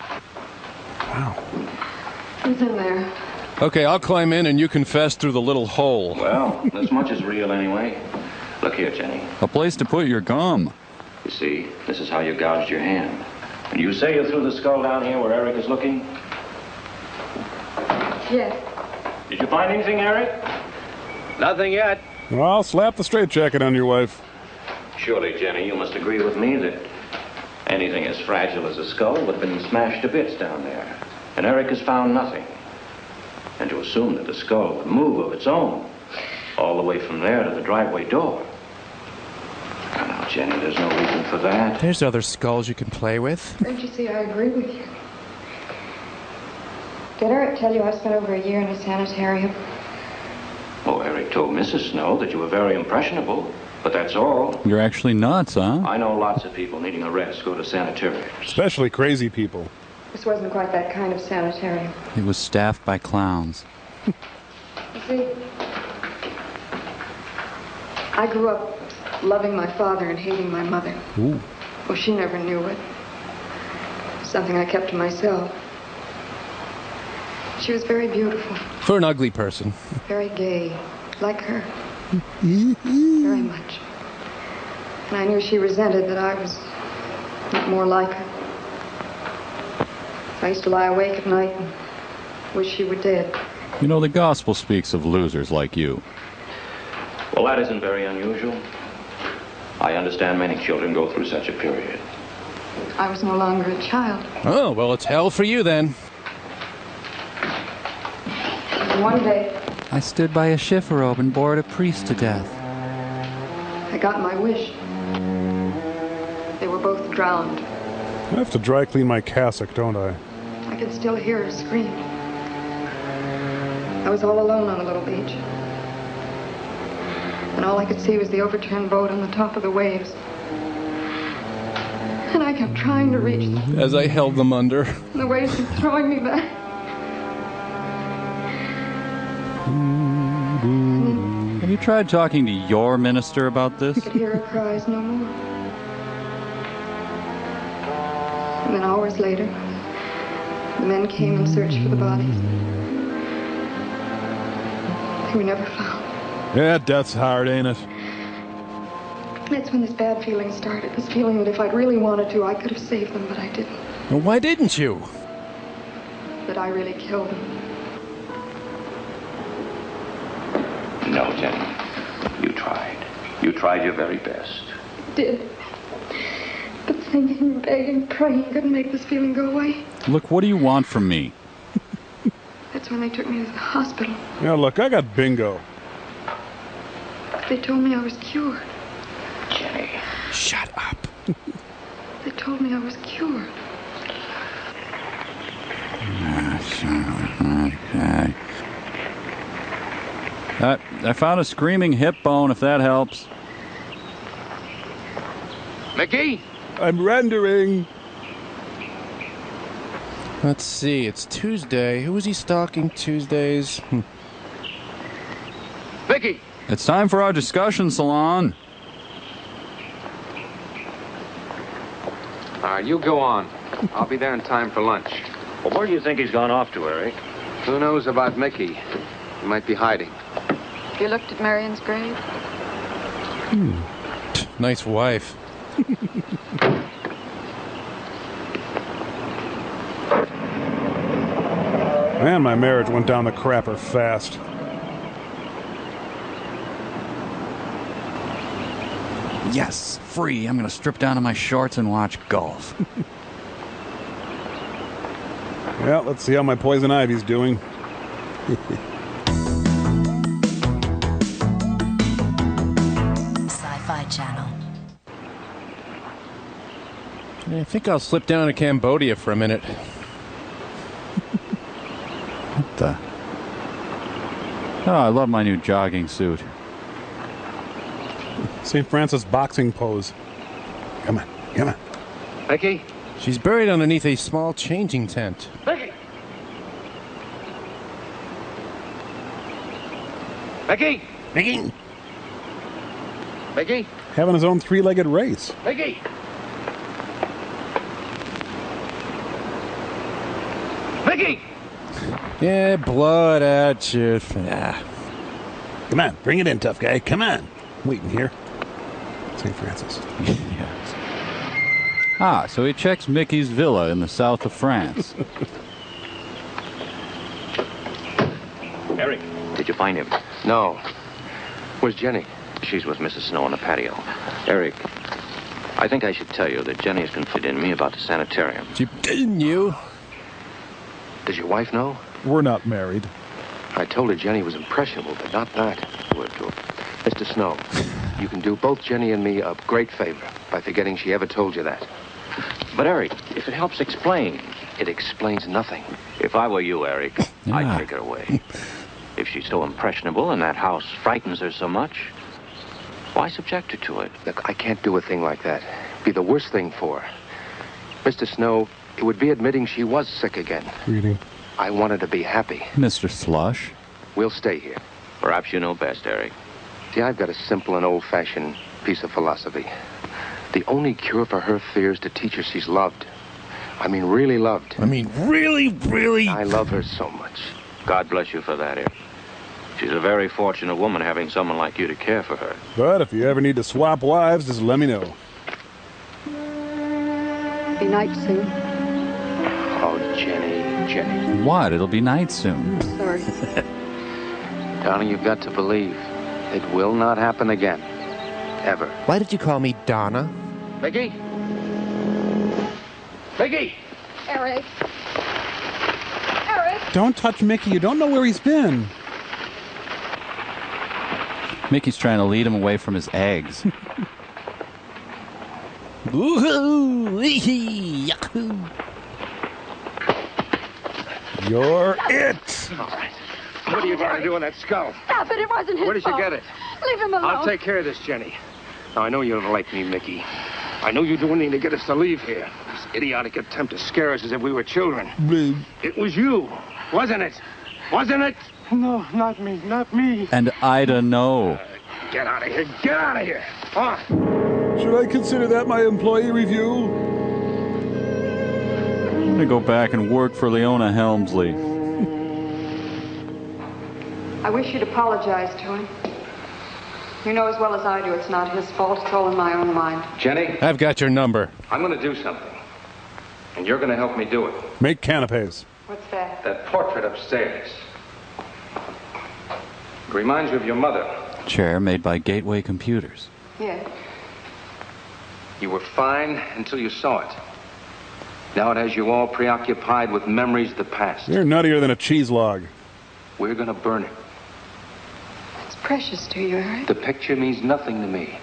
Wow. He's in there. Okay, I'll climb in and you confess through the little hole. Well, this much is real anyway. Look here, Jenny. A place to put your gum. You see, this is how you gouged your hand. And you say you threw the skull down here where Eric is looking? Yes. Did you find anything, Eric? Nothing yet. Well, slap the straitjacket on your wife. Surely, Jenny, you must agree with me that anything as fragile as a skull would have been smashed to bits down there. And Eric has found nothing. And to assume that the skull would move of its own, all the way from there to the driveway door. Now, Jenny, there's no reason for that. There's other skulls you can play with. Don't you see, I agree with you. Did Eric tell you I spent over a year in a sanitarium? Oh, Eric told Mrs. Snow that you were very impressionable, but that's all. You're actually nuts, huh? I know lots of people needing a rest go to sanitariums. Especially crazy people. This wasn't quite that kind of sanitarium. It was staffed by clowns. You see, I grew up loving my father and hating my mother. Ooh. Well, she never knew it. Something I kept to myself. She was very beautiful. For an ugly person. Very gay, like her. Very much. And I knew she resented that I was not more like her. I used to lie awake at night and wish she were dead. You know, the gospel speaks of losers like you. Well, that isn't very unusual. I understand many children go through such a period. I was no longer a child. Oh, well, it's hell for you then. And one day, I stood by a shiffer robe and bored a priest to death. I got my wish. They were both drowned. I have to dry clean my cassock, don't I? I could still hear her scream. I was all alone on the little beach. And all I could see was the overturned boat on the top of the waves. And I kept trying to reach them. As I held them under. And the waves kept throwing me back. Have you tried talking to your minister about this? I could hear her cries no more. And then hours later, the men came and searched for the bodies. They were never found. Yeah, death's hard, ain't it? That's when this bad feeling started. This feeling that if I'd really wanted to, I could have saved them, but I didn't. Well, why didn't you? That I really killed them. No, Jenny. You tried. You tried your very best. Did. But thinking, begging, praying couldn't make this feeling go away. Look, what do you want from me? That's when they took me to the hospital. Yeah, look, I got bingo. They told me I was cured. Jenny. Shut up. They told me I was cured. Okay. I found a screaming hip bone, if that helps. Mickey? I'm rendering. Let's see, it's Tuesday. Who was he stalking Tuesdays? Mickey! It's time for our discussion salon. All right, you go on. I'll be there in time for lunch. Well, where do you think he's gone off to, Eric? Who knows about Mickey? He might be hiding. You looked at Marion's grave? Nice wife. Man, my marriage went down the crapper fast. Yes, free. I'm gonna strip down to my shorts and watch golf. Yeah, let's see how my poison ivy's doing. Sci-Fi Channel. I think I'll slip down to Cambodia for a minute. Oh, I love my new jogging suit. St. Francis boxing pose. Come on, come on. Becky? She's buried underneath a small changing tent. Becky! Becky! Becky! Becky? Having his own three-legged race. Becky! Becky! Yeah, blood out you. Ah. Come on, bring it in, tough guy. Come on. Waiting here. St. Francis. Yes. Ah, so he checks Mickey's villa in the south of France. Eric, did you find him? No. Where's Jenny? She's with Mrs. Snow on the patio. Eric, I think I should tell you that Jenny has confided in me about the sanitarium. She didn't you? Does your wife know? We're not married. I told her Jenny was impressionable, but not that. Word to her. Mr. Snow, you can do both Jenny and me a great favor by forgetting she ever told you that. But, Eric, if it helps explain. It explains nothing. If I were you, Eric, I'd take her away. If she's so impressionable and that house frightens her so much, why subject her to it? Look, I can't do a thing like that. It'd be the worst thing for her. Mr. Snow, it would be admitting she was sick again. Reading. I want her to be happy. Mr. Slush. We'll stay here. Perhaps you know best, Eric. See, I've got a simple and old-fashioned piece of philosophy. The only cure for her fear is to teach her she's loved. I mean, really loved. I mean, really, really? I love her so much. God bless you for that, Eric. She's a very fortunate woman having someone like you to care for her. But if you ever need to swap wives, just let me know. Be night soon. Oh, Jenny. What? It'll be night soon. Sorry. Darling, you've got to believe it will not happen again. Ever. Why did you call me Donna? Becky? Becky! Eric. Eric! Don't touch Mickey. You don't know where he's been. Mickey's trying to lead him away from his eggs. Woohoo! Yahoo! You're it! All right. What are you going to do with that skull? Stop it. It wasn't his Where did you fault. get it? Leave him alone. I'll take care of this, Jenny. Now, I know you don't like me, Mickey. I know you're doing anything to get us to leave here. This idiotic attempt to scare us as if we were children. It was you, wasn't it? Wasn't it? No, not me, not me. And Ida, no. Get out of here. Get out of here. On. Should I consider that my employee review? I'm gonna go back and work for Leona Helmsley. I wish you'd apologize to him. You know as well as I do it's not his fault. It's all in my own mind. Jenny? I've got your number. I'm going to do something. And you're going to help me do it. Make canapes. What's that? That portrait upstairs. It reminds you of your mother. Chair made by Gateway Computers. Yeah. You were fine until you saw it. Now it has you all preoccupied with memories of the past. You're nuttier than a cheese log. We're going to burn it. It's precious to you, Eric. The picture means nothing to me.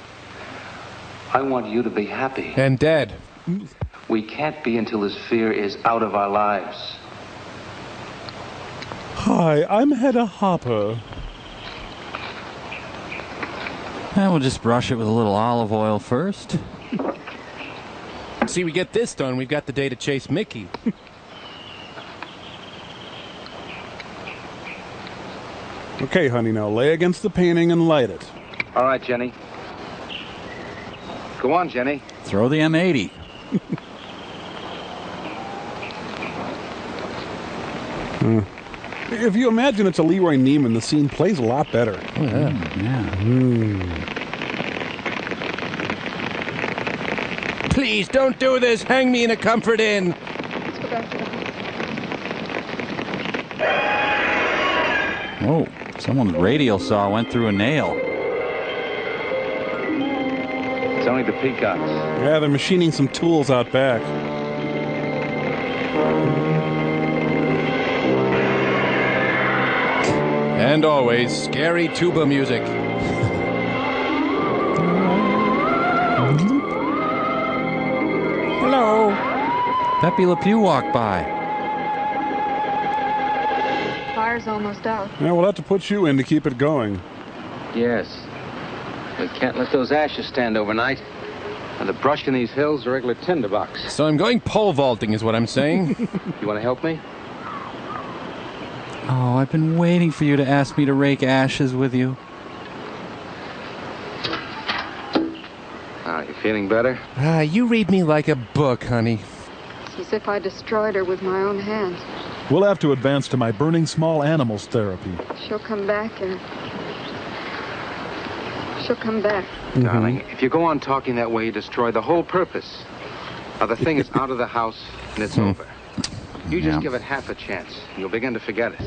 I want you to be happy. And dead. We can't be until this fear is out of our lives. Hi, I'm Hedda Hopper. And we'll just brush it with a little olive oil first. See, we get this done, we've got the day to chase Mickey. Okay, honey, now lay against the painting and light it. All right, Jenny. Go on, Jenny. Throw the M80. If you imagine it's a Leroy Neiman, the scene plays a lot better. Oh, yeah. Please, don't do this. Hang me in a comfort inn. Let's go back to the house. Oh, someone's radial saw went through a nail. It's only the peacocks. Yeah, they're machining some tools out back. And always, scary tuba music. Hello. Pepe Le Pew walked by. Fire fire's almost out. Yeah, we'll have to put you in to keep it going. Yes. We can't let those ashes stand overnight. And the brush in these hills are a regular tinderbox. So I'm going pole vaulting is what I'm saying. You want to help me? Oh, I've been waiting for you to ask me to rake ashes with you. You feeling better? You read me like a book, honey. It's as if I destroyed her with my own hands. We'll have to advance to my burning small animals therapy. She'll come back, and she'll come back. Darling, if you go on talking that way, you destroy the whole purpose. Now, the thing is out of the house, and it's over. You just give it half a chance, and you'll begin to forget it.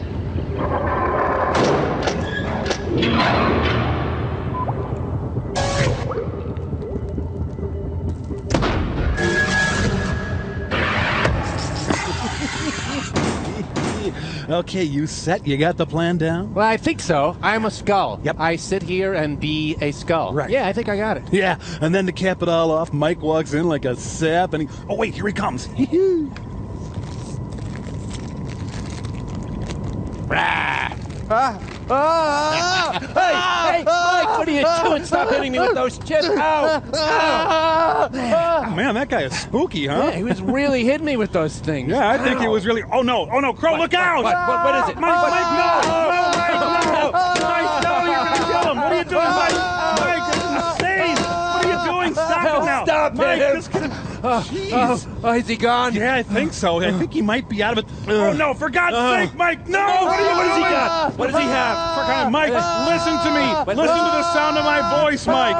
Okay, you set? You got the plan down? Well, I think so. I'm a skull. Yep. I sit here and be a skull. Right. Yeah, I think I got it. Yeah, and then to cap it all off, Mike walks in like a sap and he... Oh, wait, here he comes. Hey, Mike, what are you doing? Stop hitting me with those chips. Ow! Man, that guy is spooky, huh? Yeah, he was really hitting me with those things. Yeah, I think he was really... Oh, no, Crow, look out! What is it? Mike, no! Mike, no, you're going to kill him! What are you doing, Mike? Mike, it's insane! What are you doing? Stop it now! Stop Mike, him! this could... Jeez. Is he gone? Yeah, I think so. I think he might be out of it. Oh, no, for God's sake, Mike, no! What does he got? What does he have? Mike, listen to me. Listen to the sound of my voice, Mike.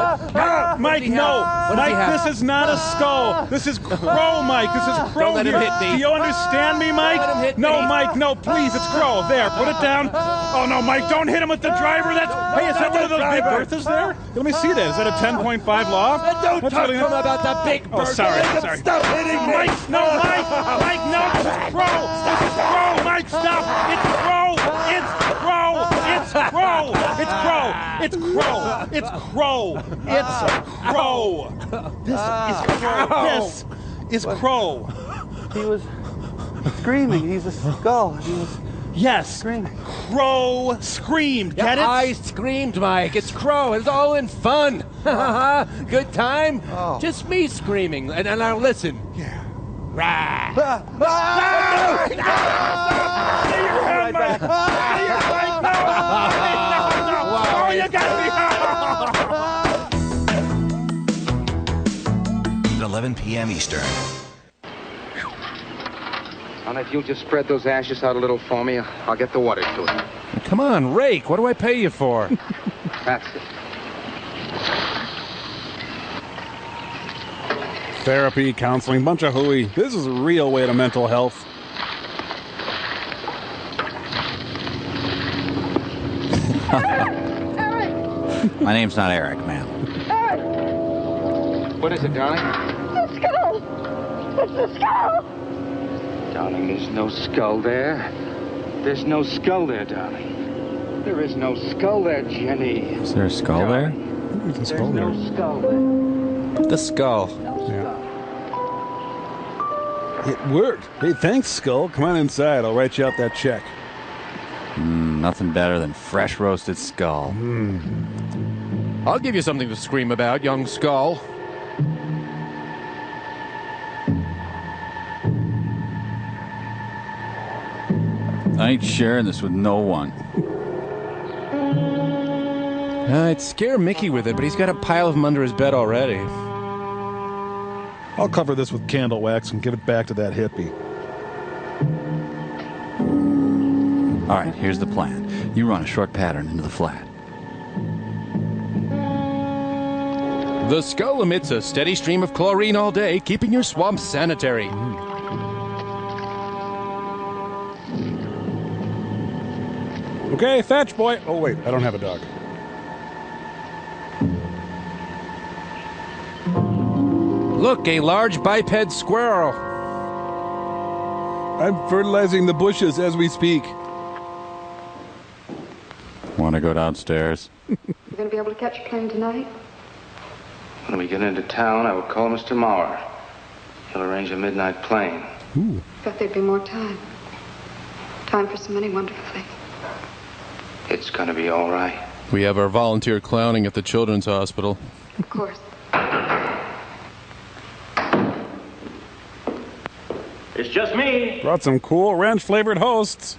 Mike, no. Mike, this is not a skull. This is Crow, Mike. This is Crow. Don't let him hit me. Do you understand me, Mike? Don't let him hit no, me. Mike, no, please. It's Crow. There, put it down. Oh, no, Mike, don't hit him with the driver. Hey, is that one of those big Berthas there? Let me see that. Is that a 10.5 loft? Don't talk to him about the big Bertha. Oh, sorry. Stop hitting me. Mike, no, Mike, no, this is Crow. This is Crow. Mike, stop. It's Crow. It's Crow. It's Crow. It's Crow. It's Crow. It's Crow. It's Crow. This is Crow. This is Crow. He was screaming. He's a skull. He was... Yes. Screaming. Crow screamed. Get it? I screamed, Mike. It's Crow. It's all in fun. Good time? Oh. Just me screaming. And now listen. Yeah. Rah. Stay your hand, Mike. Stay your Mike. No. Oh, you got me. 11 p.m. Eastern. And if you'll just spread those ashes out a little for me, I'll get the water to it. Come on, rake. What do I pay you for? That's it. Therapy, counseling, bunch of hooey. This is a real way to mental health. My name's not Eric, ma'am. Eric! What is it, darling? The skull! It's the skull! Darling, there's no skull there. There's no skull there, darling. There is no skull there, Jenny. Is there a skull there? There's a skull There's there. no skull there. The skull. It worked. Hey, thanks, Skull. Come on inside. I'll write you out that check. Nothing better than fresh roasted skull. I'll give you something to scream about, young skull. I ain't sharing this with no one. I'd scare Mickey with it, but he's got a pile of them under his bed already. I'll cover this with candle wax and give it back to that hippie. All right, here's the plan. You run a short pattern into the flat. The skull emits a steady stream of chlorine all day, keeping your swamp sanitary. Okay, fetch, boy. Oh, wait, I don't have a dog. Look, a large biped squirrel. I'm fertilizing the bushes as we speak. Want to go downstairs? You gonna be able to catch a plane tonight? When we get into town, I will call Mr. Maurer. He'll arrange a midnight plane. Ooh. Thought there'd be more time. Time for so many wonderful things. It's gonna be all right. We have our volunteer clowning at the Children's Hospital. Of course. It's just me. Brought some cool ranch-flavored hosts.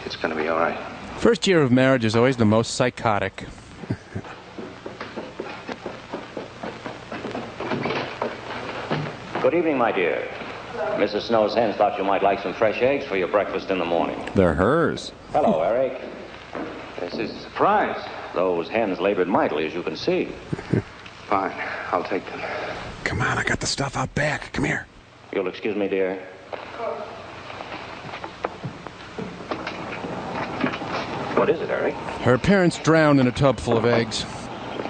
It's gonna be all right. First year of marriage is always the most psychotic. Good evening, my dear. Mrs. Snow's hens thought you might like some fresh eggs for your breakfast in the morning. They're hers. Hello, Eric. This is a surprise. Those hens labored mightily, as you can see. Fine, I'll take them. Come on, I got the stuff out back. Come here. You'll excuse me, dear. What is it, Eric? Her parents drowned in a tub full of eggs.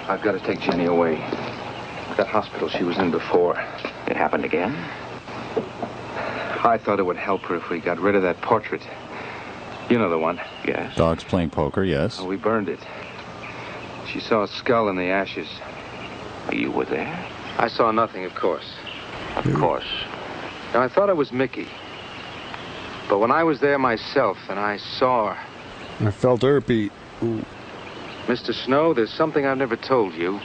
I've got to take Jenny away. That hospital she was in before. It happened again? I thought it would help her if we got rid of that portrait. You know the one. Yes. Dogs playing poker, yes. Oh, we burned it. She saw a skull in the ashes. You were there? I saw nothing, of course. Of course. Now, I thought it was Mickey. But when I was there myself and I saw her... I felt her beat. Ooh. Mr. Snow, there's something I've never told you.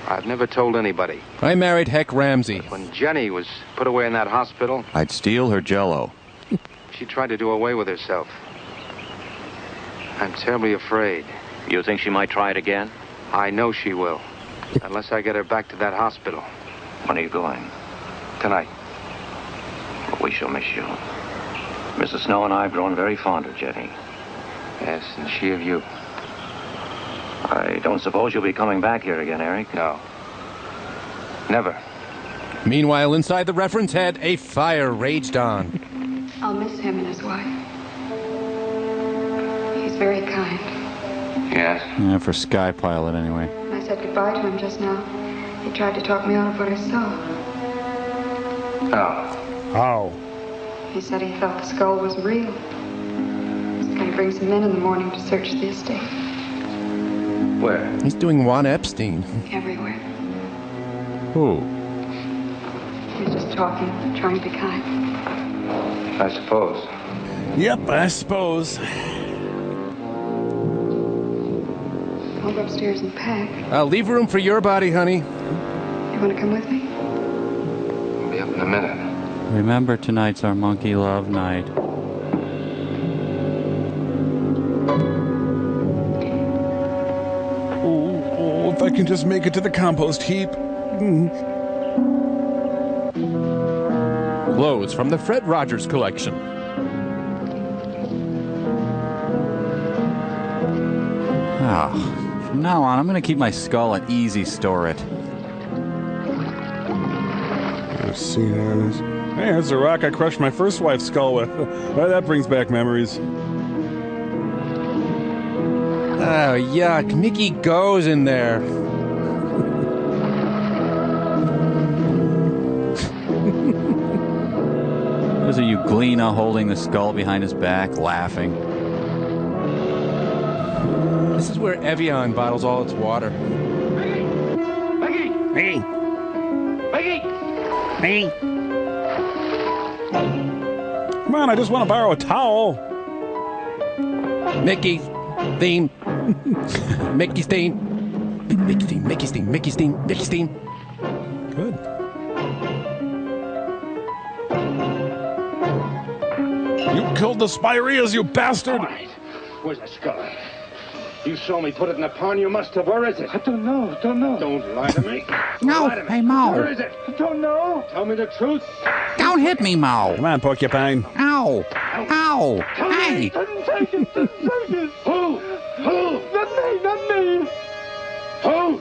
I've never told anybody. I married Heck Ramsey. But when Jenny was put away in that hospital... I'd steal her Jell-O. She tried to do away with herself. I'm terribly afraid. You think she might try it again? I know she will. Unless I get her back to that hospital. When are you going? Tonight. Well, we shall miss you. Mrs. Snow and I have grown very fond of Jenny. Yes, and she of you. I don't suppose you'll be coming back here again, Eric? No. Never. Meanwhile, inside the reference head, a fire raged on. I'll miss him and his wife. He's very kind. Yes? Yeah, for Sky Pilot, anyway. When I said goodbye to him just now, he tried to talk me out of what I saw. Oh. How? He said he felt the skull was real. He's going to bring some men in the morning to search the estate. Where? He's doing Juan Epstein. Everywhere. Who? He's just talking, trying to be kind. I suppose. Yep, I suppose. I'll go upstairs and pack. I'll leave room for your body, honey. You want to come with me? I'll be up in a minute. Remember, tonight's our monkey love night. Oh, if I can just make it to the compost heap. Clothes from the Fred Rogers collection. From now on, I'm going to keep my skull at easy store it. Let's see, there it is. Hey, there's the rock I crushed my first wife's skull with. Well, that brings back memories. Oh, yuck. Mickey goes in there. Those are Euglena holding the skull behind his back, laughing. This is where Evian bottles all its water. Maggie! Hey! Maggie! Hey! Come on, I just want to borrow a towel. Mickey theme. Mickey's theme. Mickey's theme. Mickey's theme. Mickey's theme. Mickey's theme. Good. You killed the Spireas, you bastard! All right. Where's the skull? You saw me put it in the pond. You must have. Where is it? I don't know. Don't lie to me. No, Lie to me. hey, Mo. Where is it? I don't know. Tell me the truth. Don't hit me, Mo. Come on, Porcupine. Ow. Ow. Hey. Didn't take it. Who? Not me. Who?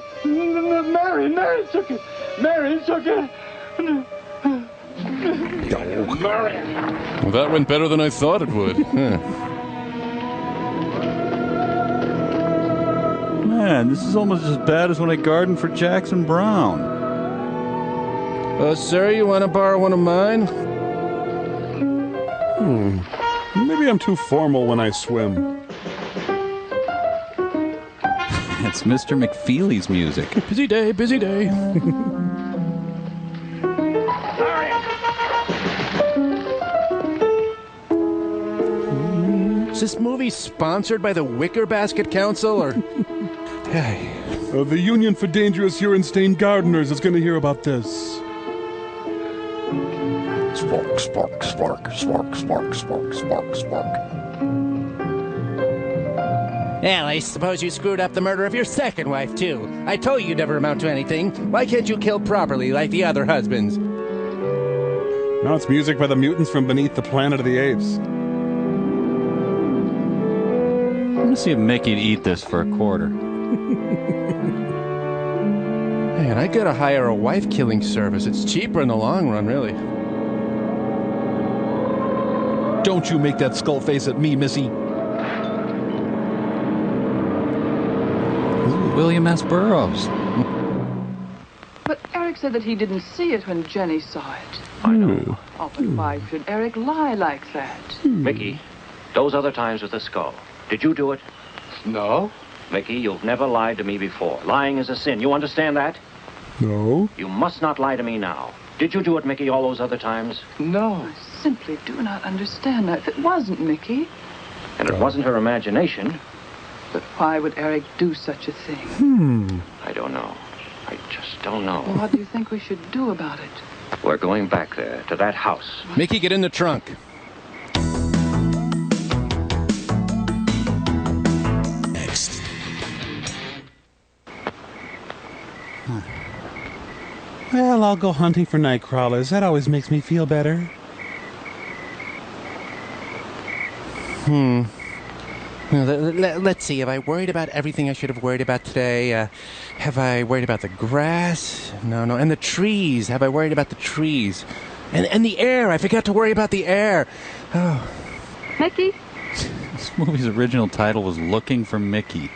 Mary took it. Mary took it. Mary. Well, that went better than I thought it would. Man, this is almost as bad as when I gardened for Jackson Brown. Sir, you want to borrow one of mine? Maybe I'm too formal when I swim. It's Mr. McFeely's music. Busy day, busy day. this movie sponsored by the Wicker Basket Council, or... Hey. The Union for Dangerous Urine-Stained Gardeners is going to hear about this. Spark, spark, spark, spark, spark, spark, spark, spark. Well, I suppose you screwed up the murder of your second wife, too. I told you you'd never amount to anything. Why can't you kill properly like the other husbands? Now it's music by the mutants from beneath the Planet of the Apes. I'm going to see if Mickey'd eat this for a quarter. Man, I gotta hire a wife-killing service. It's cheaper in the long run, really. Don't you make that skull face at me, Missy. William S. Burroughs. But Eric said that he didn't see it when Jenny saw it. I know. Oh, but why should Eric lie like that? Mickey, those other times with the skull, did you do it? No. Mickey, you've never lied to me before. Lying is a sin. You understand that? No. You must not lie to me now. Did you do it, Mickey, all those other times? No. I simply do not understand that. If it wasn't Mickey, And it wasn't her imagination. but why would Eric do such a thing? I don't know. I just don't know. Well, what do you think we should do about it? We're going back there, to that house. Mickey, get in the trunk. Next. Well, I'll go hunting for night crawlers. That always makes me feel better. Let's see. Have I worried about everything I should have worried about today? Have I worried about the grass? No. And the trees. Have I worried about the trees? And the air. I forgot to worry about the air. Oh. Mickey? This movie's original title was Looking for Mickey.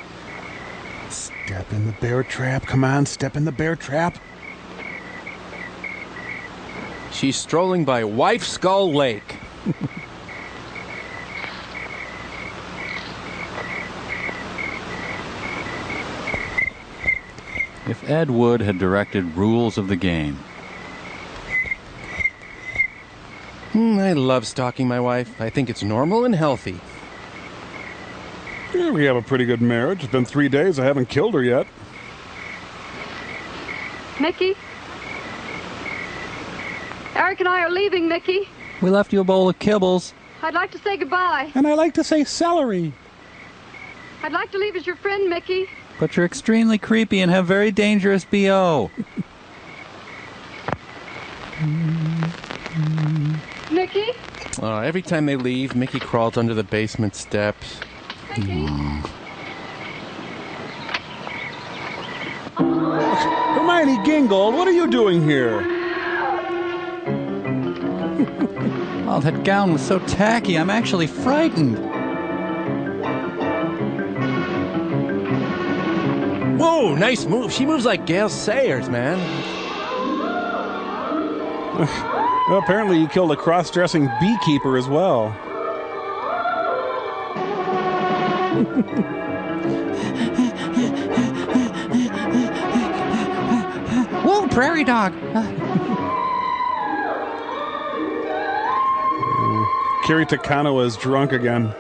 Step in the bear trap. Come on, step in the bear trap. She's strolling by Wife Skull Lake. If Ed Wood had directed Rules of the Game. I love stalking my wife. I think it's normal and healthy. Yeah, we have a pretty good marriage. It's been 3 days. I haven't killed her yet. Mickey? Eric and I are leaving, Mickey. We left you a bowl of kibbles. I'd like to say goodbye. And I like to say celery. I'd like to leave as your friend, Mickey. But you're extremely creepy and have very dangerous BO. Mickey? Every time they leave, Mickey crawls under the basement steps. Hermione Gingold, what are you doing here? Oh, that gown was so tacky. I'm actually frightened. Whoa, nice move. She moves like Gail Sayers, man. Well, apparently you killed a cross-dressing beekeeper as well. Whoa, prairie dog. Kerry Takano is drunk again.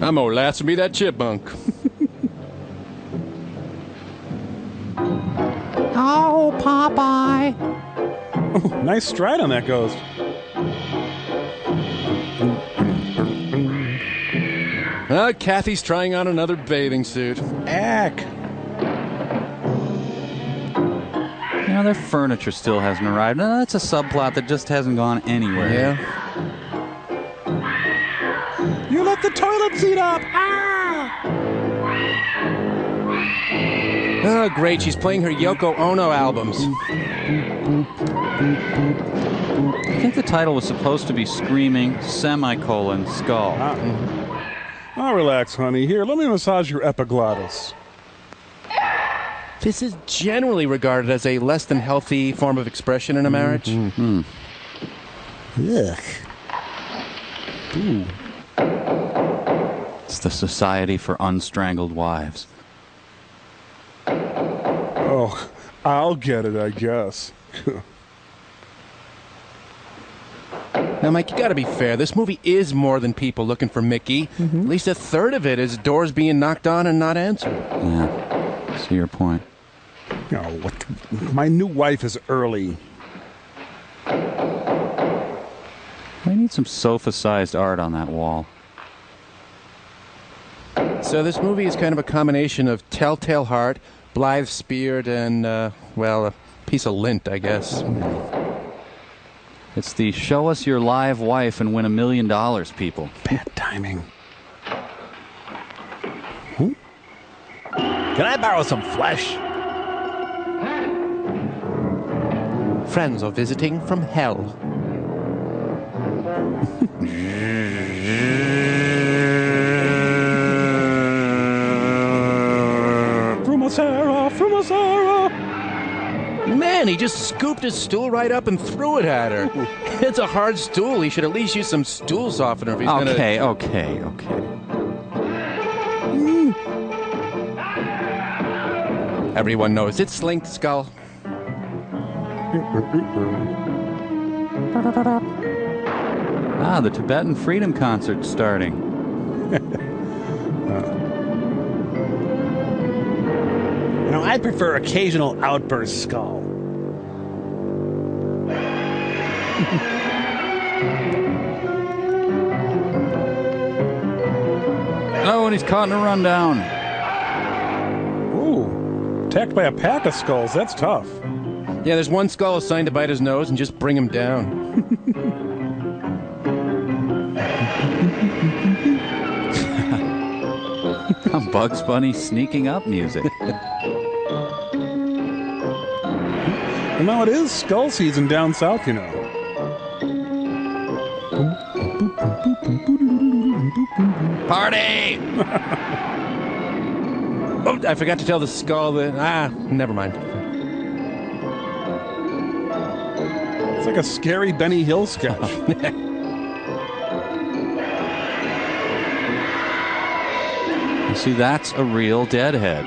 I'm gonna last me that chipmunk. Oh, Popeye. Oh, nice stride on that ghost. Kathy's trying on another bathing suit. Ack. You know, their furniture still hasn't arrived. No, that's a subplot that just hasn't gone anywhere. Yeah. You let the toilet seat up! Ah! Oh, great. She's playing her Yoko Ono albums. I think the title was supposed to be Screaming, Skull. Oh, relax, honey. Here, let me massage your epiglottis. This is generally regarded as a less than healthy form of expression in a marriage. Mm-hmm. Yuck. Ooh. It's the Society for Unstrangled Wives. Oh, I'll get it, I guess. Now, Mike, you gotta be fair. This movie is more than people looking for Mickey. At least a third of it is doors being knocked on and not answered. Yeah, I see your point. Oh, what? My new wife is early. I need some sofa-sized art on that wall. So this movie is kind of a combination of Telltale Heart, Blythe Speared, and, well, a piece of lint, I guess. It's the show us your live wife and win $1 million, people. Bad timing. Can I borrow some flesh? Friends are visiting from hell. Frumasara. Man, he just scooped his stool right up and threw it at her. It's a hard stool. He should at least use some stool softener if he's gonna... Okay. Everyone knows it's Slinked Skull. Ah, the Tibetan Freedom Concert's starting. I prefer occasional outburst skull. Oh, and he's caught in a rundown. Ooh, attacked by a pack of skulls. That's tough. Yeah, there's one skull assigned to bite his nose and just bring him down. Bugs Bunny sneaking up music. Well, now it is skull season down south, you know. Party! Oh, I forgot to tell the skull that... never mind. It's like a scary Benny Hill sketch. You see, that's a real deadhead.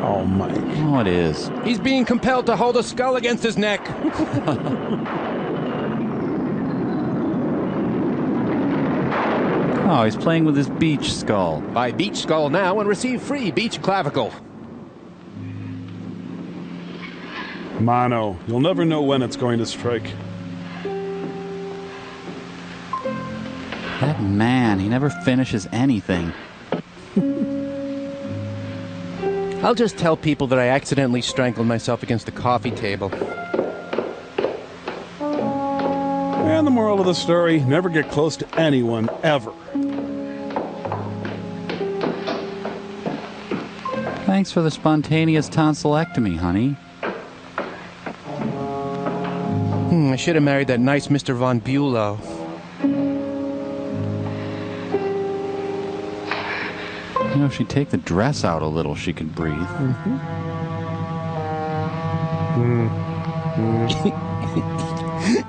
Oh, Mike. Oh, it is. He's being compelled to hold a skull against his neck. Oh, he's playing with his beach skull. Buy Beach Skull now and receive free Beach Clavicle. Mono, you'll never know when it's going to strike. That man, he never finishes anything. I'll just tell people that I accidentally strangled myself against the coffee table. And the moral of the story, never get close to anyone, ever. Thanks for the spontaneous tonsillectomy, honey. I should have married that nice Mr. Von Bulow. You know, if she'd take the dress out a little, she could breathe.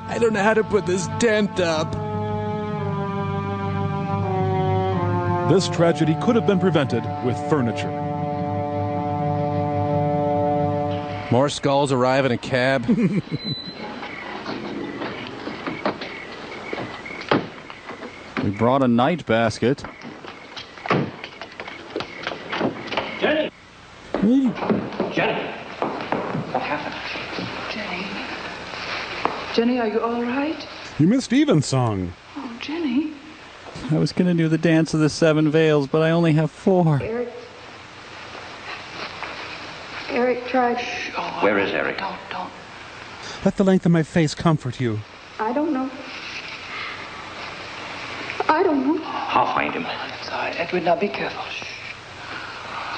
I don't know how to put this dent up. This tragedy could have been prevented with furniture. More skulls arrive in a cab. We brought a night basket. Jenny! Jenny! What happened? Jenny, are you all right? You missed Even's song. Oh, Jenny. I was going to do the dance of the 7 veils, but I only have 4. Eric tried. Where is Eric? Don't. Let the length of my face comfort you. I don't know. I'll find him. It's all right. Edward, now be careful. Shh. It's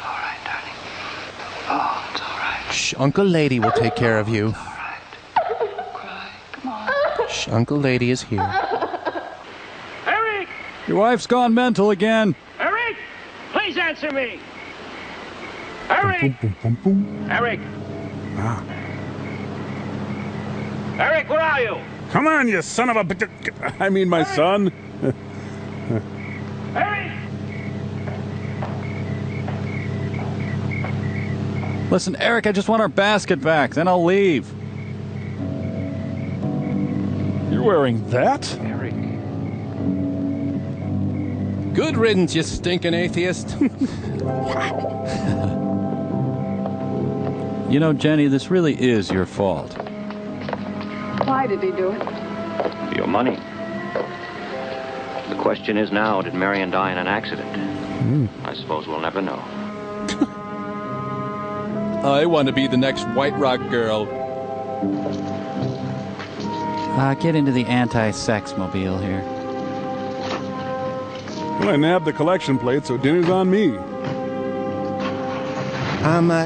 all right, darling. Oh, it's all right. Shh, Uncle Lady will take care of you. All right. Don't cry. Come on. Shh, Uncle Lady is here. Eric! Your wife's gone mental again. Eric! Please answer me! Eric! Eric! Eric, where are you? Come on, you son of a... I mean, my son. Eric! Listen, Eric, I just want our basket back, then I'll leave. You're You're wearing that? Eric. Good riddance, you stinking atheist. Wow. You know, Jenny, this really is your fault. Why did he do it? Your money. The question is now, did Marion die in an accident? I suppose we'll never know. I want to be the next White Rock girl. Get into the anti-sex mobile here. Well, I nabbed the collection plate, so dinner's on me.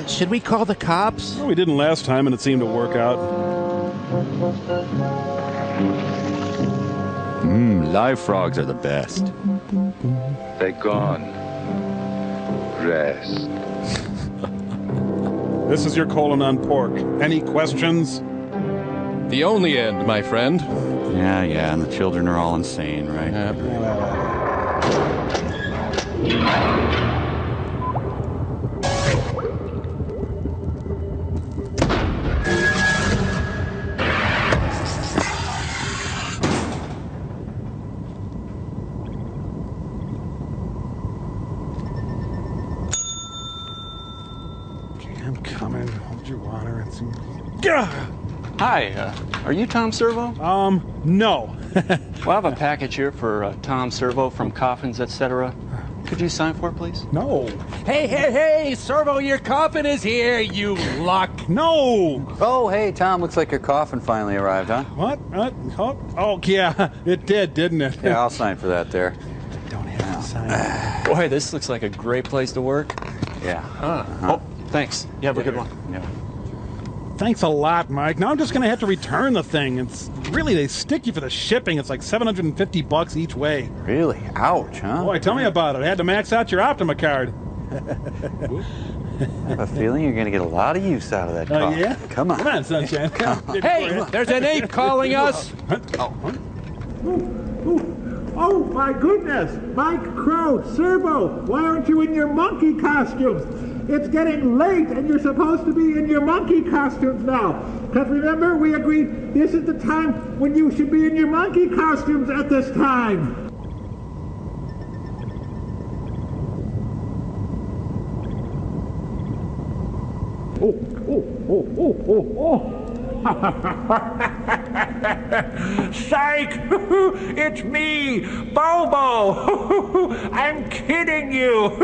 Should we call the cops? Well, we didn't last time, and it seemed to work out. Live frogs are the best. They're gone. Rest. This is your colon on pork. Any questions? The only end, my friend. Yeah, and the children are all insane, right? I'm coming. Hold your water and some... Gah! Hi, are you Tom Servo? No. Well, I have a package here for Tom Servo from Coffins, etc. Could you sign for it, please? No. Hey, Servo, your coffin is here, you luck. No! Oh, hey, Tom, looks like your coffin finally arrived, huh? What? Oh, yeah, it did, didn't it? Yeah, I'll sign for that there. Don't have to sign. Boy, this looks like a great place to work. Yeah. Oh, thanks. You have a good one. Yeah. Thanks a lot, Mike. Now I'm just going to have to return the thing. It's really, they stick you for the shipping. It's like $750 each way. Really? Ouch, huh? Boy, tell me about it. I had to max out your Optima card. I have a feeling you're going to get a lot of use out of that car. Oh, yeah? Come on. Come on, sunshine. Hey, there's an ape calling us. Oh, my goodness! Mike, Crow, Servo, why aren't you in your monkey costumes? It's getting late and you're supposed to be in your monkey costumes now. Because remember, we agreed this is the time when you should be in your monkey costumes at this time. Oh. Psych! It's me, Bobo! I'm kidding you!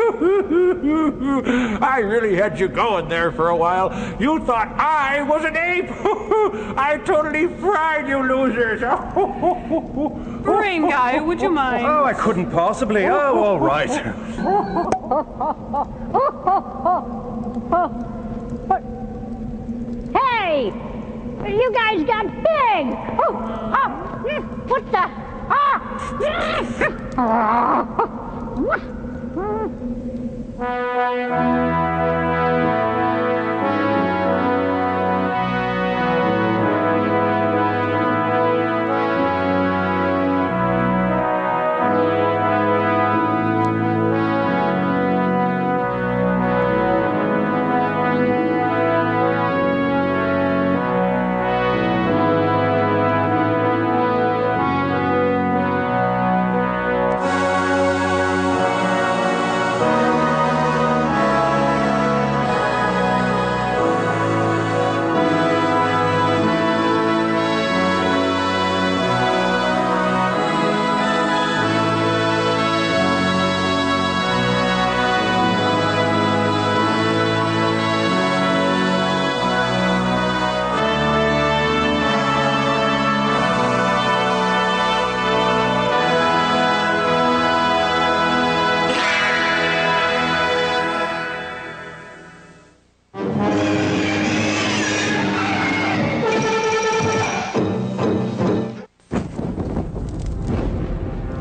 I really had you going there for a while. You thought I was an ape! I totally fried you losers! Rain guy, would you mind? Oh, I couldn't possibly. Oh, all right. Hey! You guys got big! What the?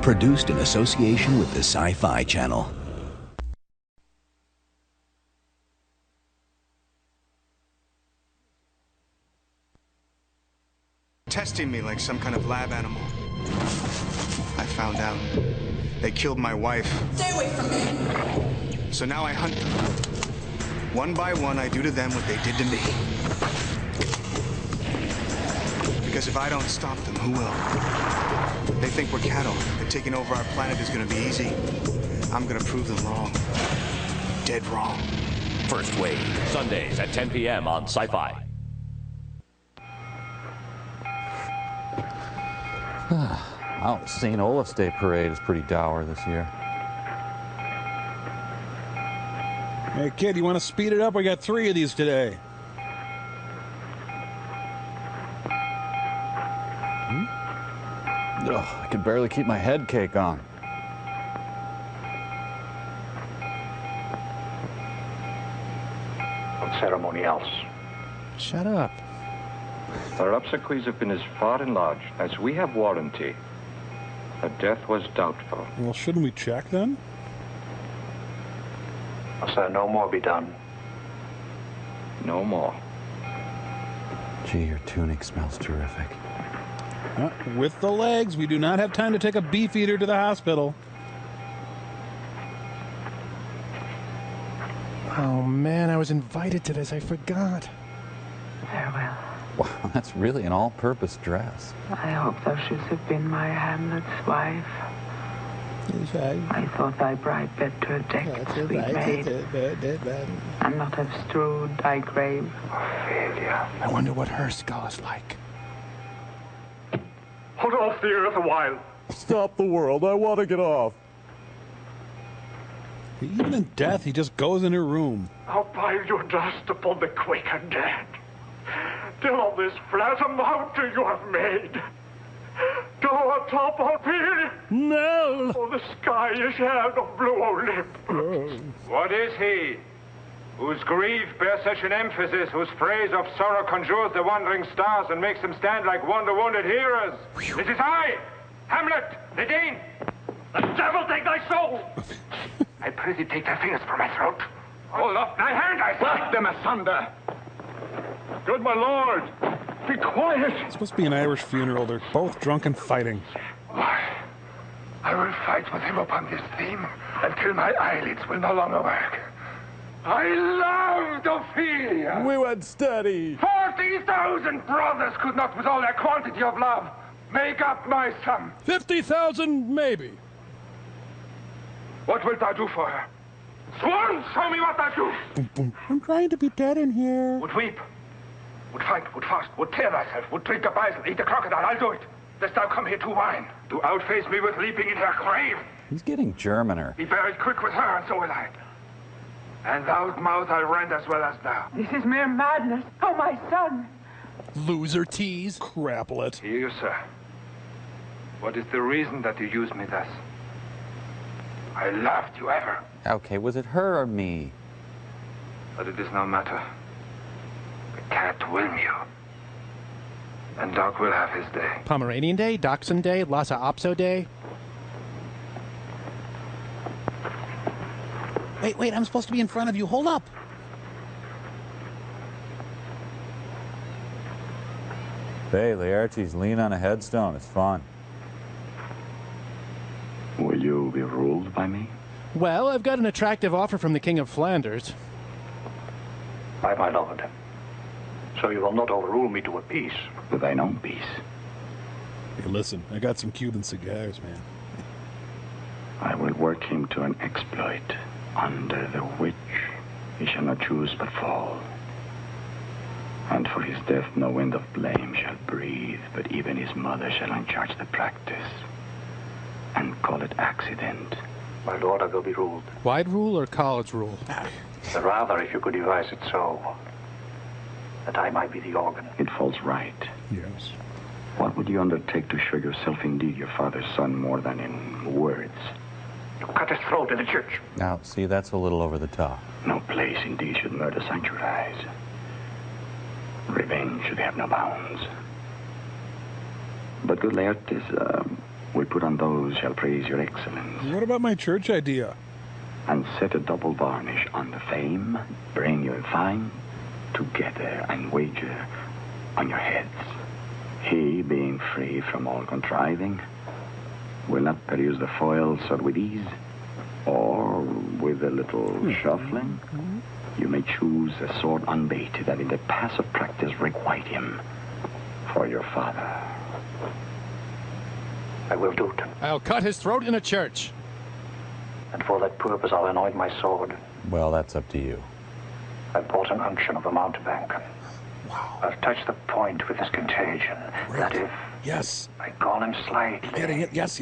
Produced in association with the Sci-Fi Channel. Testing me like some kind of lab animal. I found out. They killed my wife. Stay away from me! So now I hunt them. One by one, I do to them what they did to me. Because if I don't stop them, who will? They think we're cattle, that taking over our planet is gonna be easy. I'm gonna prove them wrong. Dead wrong. First Wave, Sundays at 10 p.m. on Sci-Fi. Oh, the St. Olaf's Day parade is pretty dour this year. Hey, kid, you want to speed it up? We got 3 of these today. Ugh, I can barely keep my head cake on. What ceremony else? Shut up. Our obsequies have been as far and large as we have warranty. Her death was doubtful. Well, shouldn't we check then? Must there no more be done? No more. Gee, your tunic smells terrific. With the legs, we do not have time to take a beef eater to the hospital. Oh, man, I was invited to this. I forgot. Farewell. Wow, that's really an all-purpose dress. I hope thou shouldst have been my Hamlet's wife. I thought thy bride bed to have decked, sweet maid, and not have strewed thy grave. Failure. I wonder what her skull is like. Hold off the earth a while. Stop the world. I want to get off. Even in death, he just goes in her room. How pile your dust upon the quick and dead. Till all this flat a mountain you have made. Go atop of here. No. For the sky is held of blue Olympus. What is he? Whose grief bears such an emphasis, whose phrase of sorrow conjures the wandering stars and makes them stand like wonder-wounded heroes? This is I, Hamlet, the Dane. The devil take thy soul! I prithee take thy fingers from my throat. Hold up thy hand, I slap them asunder. Good my lord, be quiet. It's supposed to be an Irish funeral. They're both drunk and fighting. Why, I will fight with him upon this theme until my eyelids will no longer work. I loved Ophelia. We went steady. 40,000 brothers could not, with all their quantity of love, make up my sum. 50,000, maybe. What wilt thou do for her? Swan, show me what thou do. I'm trying to be dead in here. Would weep, would fight, would fast, would tear thyself, would drink a bison, eat a crocodile. I'll do it. Lest thou come here to whine, to outface me with leaping in her grave. He's getting Germaner. Be buried quick with her, and so will I. And thou's mouth I'll rend as well as thou. This is mere madness. Oh, my son. Loser tease. Craplet. Hear you, sir. What is the reason that you use me thus? I loved you ever. Okay, was it her or me? But it is no matter. The cat will you. And Doc will have his day. Pomeranian Day, Dachshund Day, Lhasa Apso Day. Wait, I'm supposed to be in front of you. Hold up. Hey, Laertes, lean on a headstone. It's fun. Will you be ruled by me? Well, I've got an attractive offer from the King of Flanders. By my lord. So you will not overrule me to a peace. With thine own peace. Hey, listen, I got some Cuban cigars, man. I will work him to an exploit, under the which he shall not choose but fall. And for his death no wind of blame shall breathe, but even his mother shall uncharge the practice, and call it accident. My lord, I will be ruled. Wide rule or college rule? Rather, if you could devise it so, that I might be the organ. It falls right. Yes. What would you undertake to show yourself indeed your father's son more than in words? You cut his throat in the church. Now, see, that's a little over the top. No place indeed should murder sanctuarize. Revenge should have no bounds. But good Laertes, we put on those shall praise your excellence. What about my church idea? And set a double varnish on the fame, bring your fine together and wager on your heads. He, being free from all contriving, will not peruse the foil sword with ease, or with a little shuffling. You may choose a sword unbaited that in the pass of practice requite him. for your father. I will do it. I'll cut his throat in a church. And for that purpose, I'll anoint my sword. Well, that's up to you. I bought an unction of a mountebank. Wow. I'll touch the point with this contagion. That if Yes. I call him slightly. Getting it. Yes.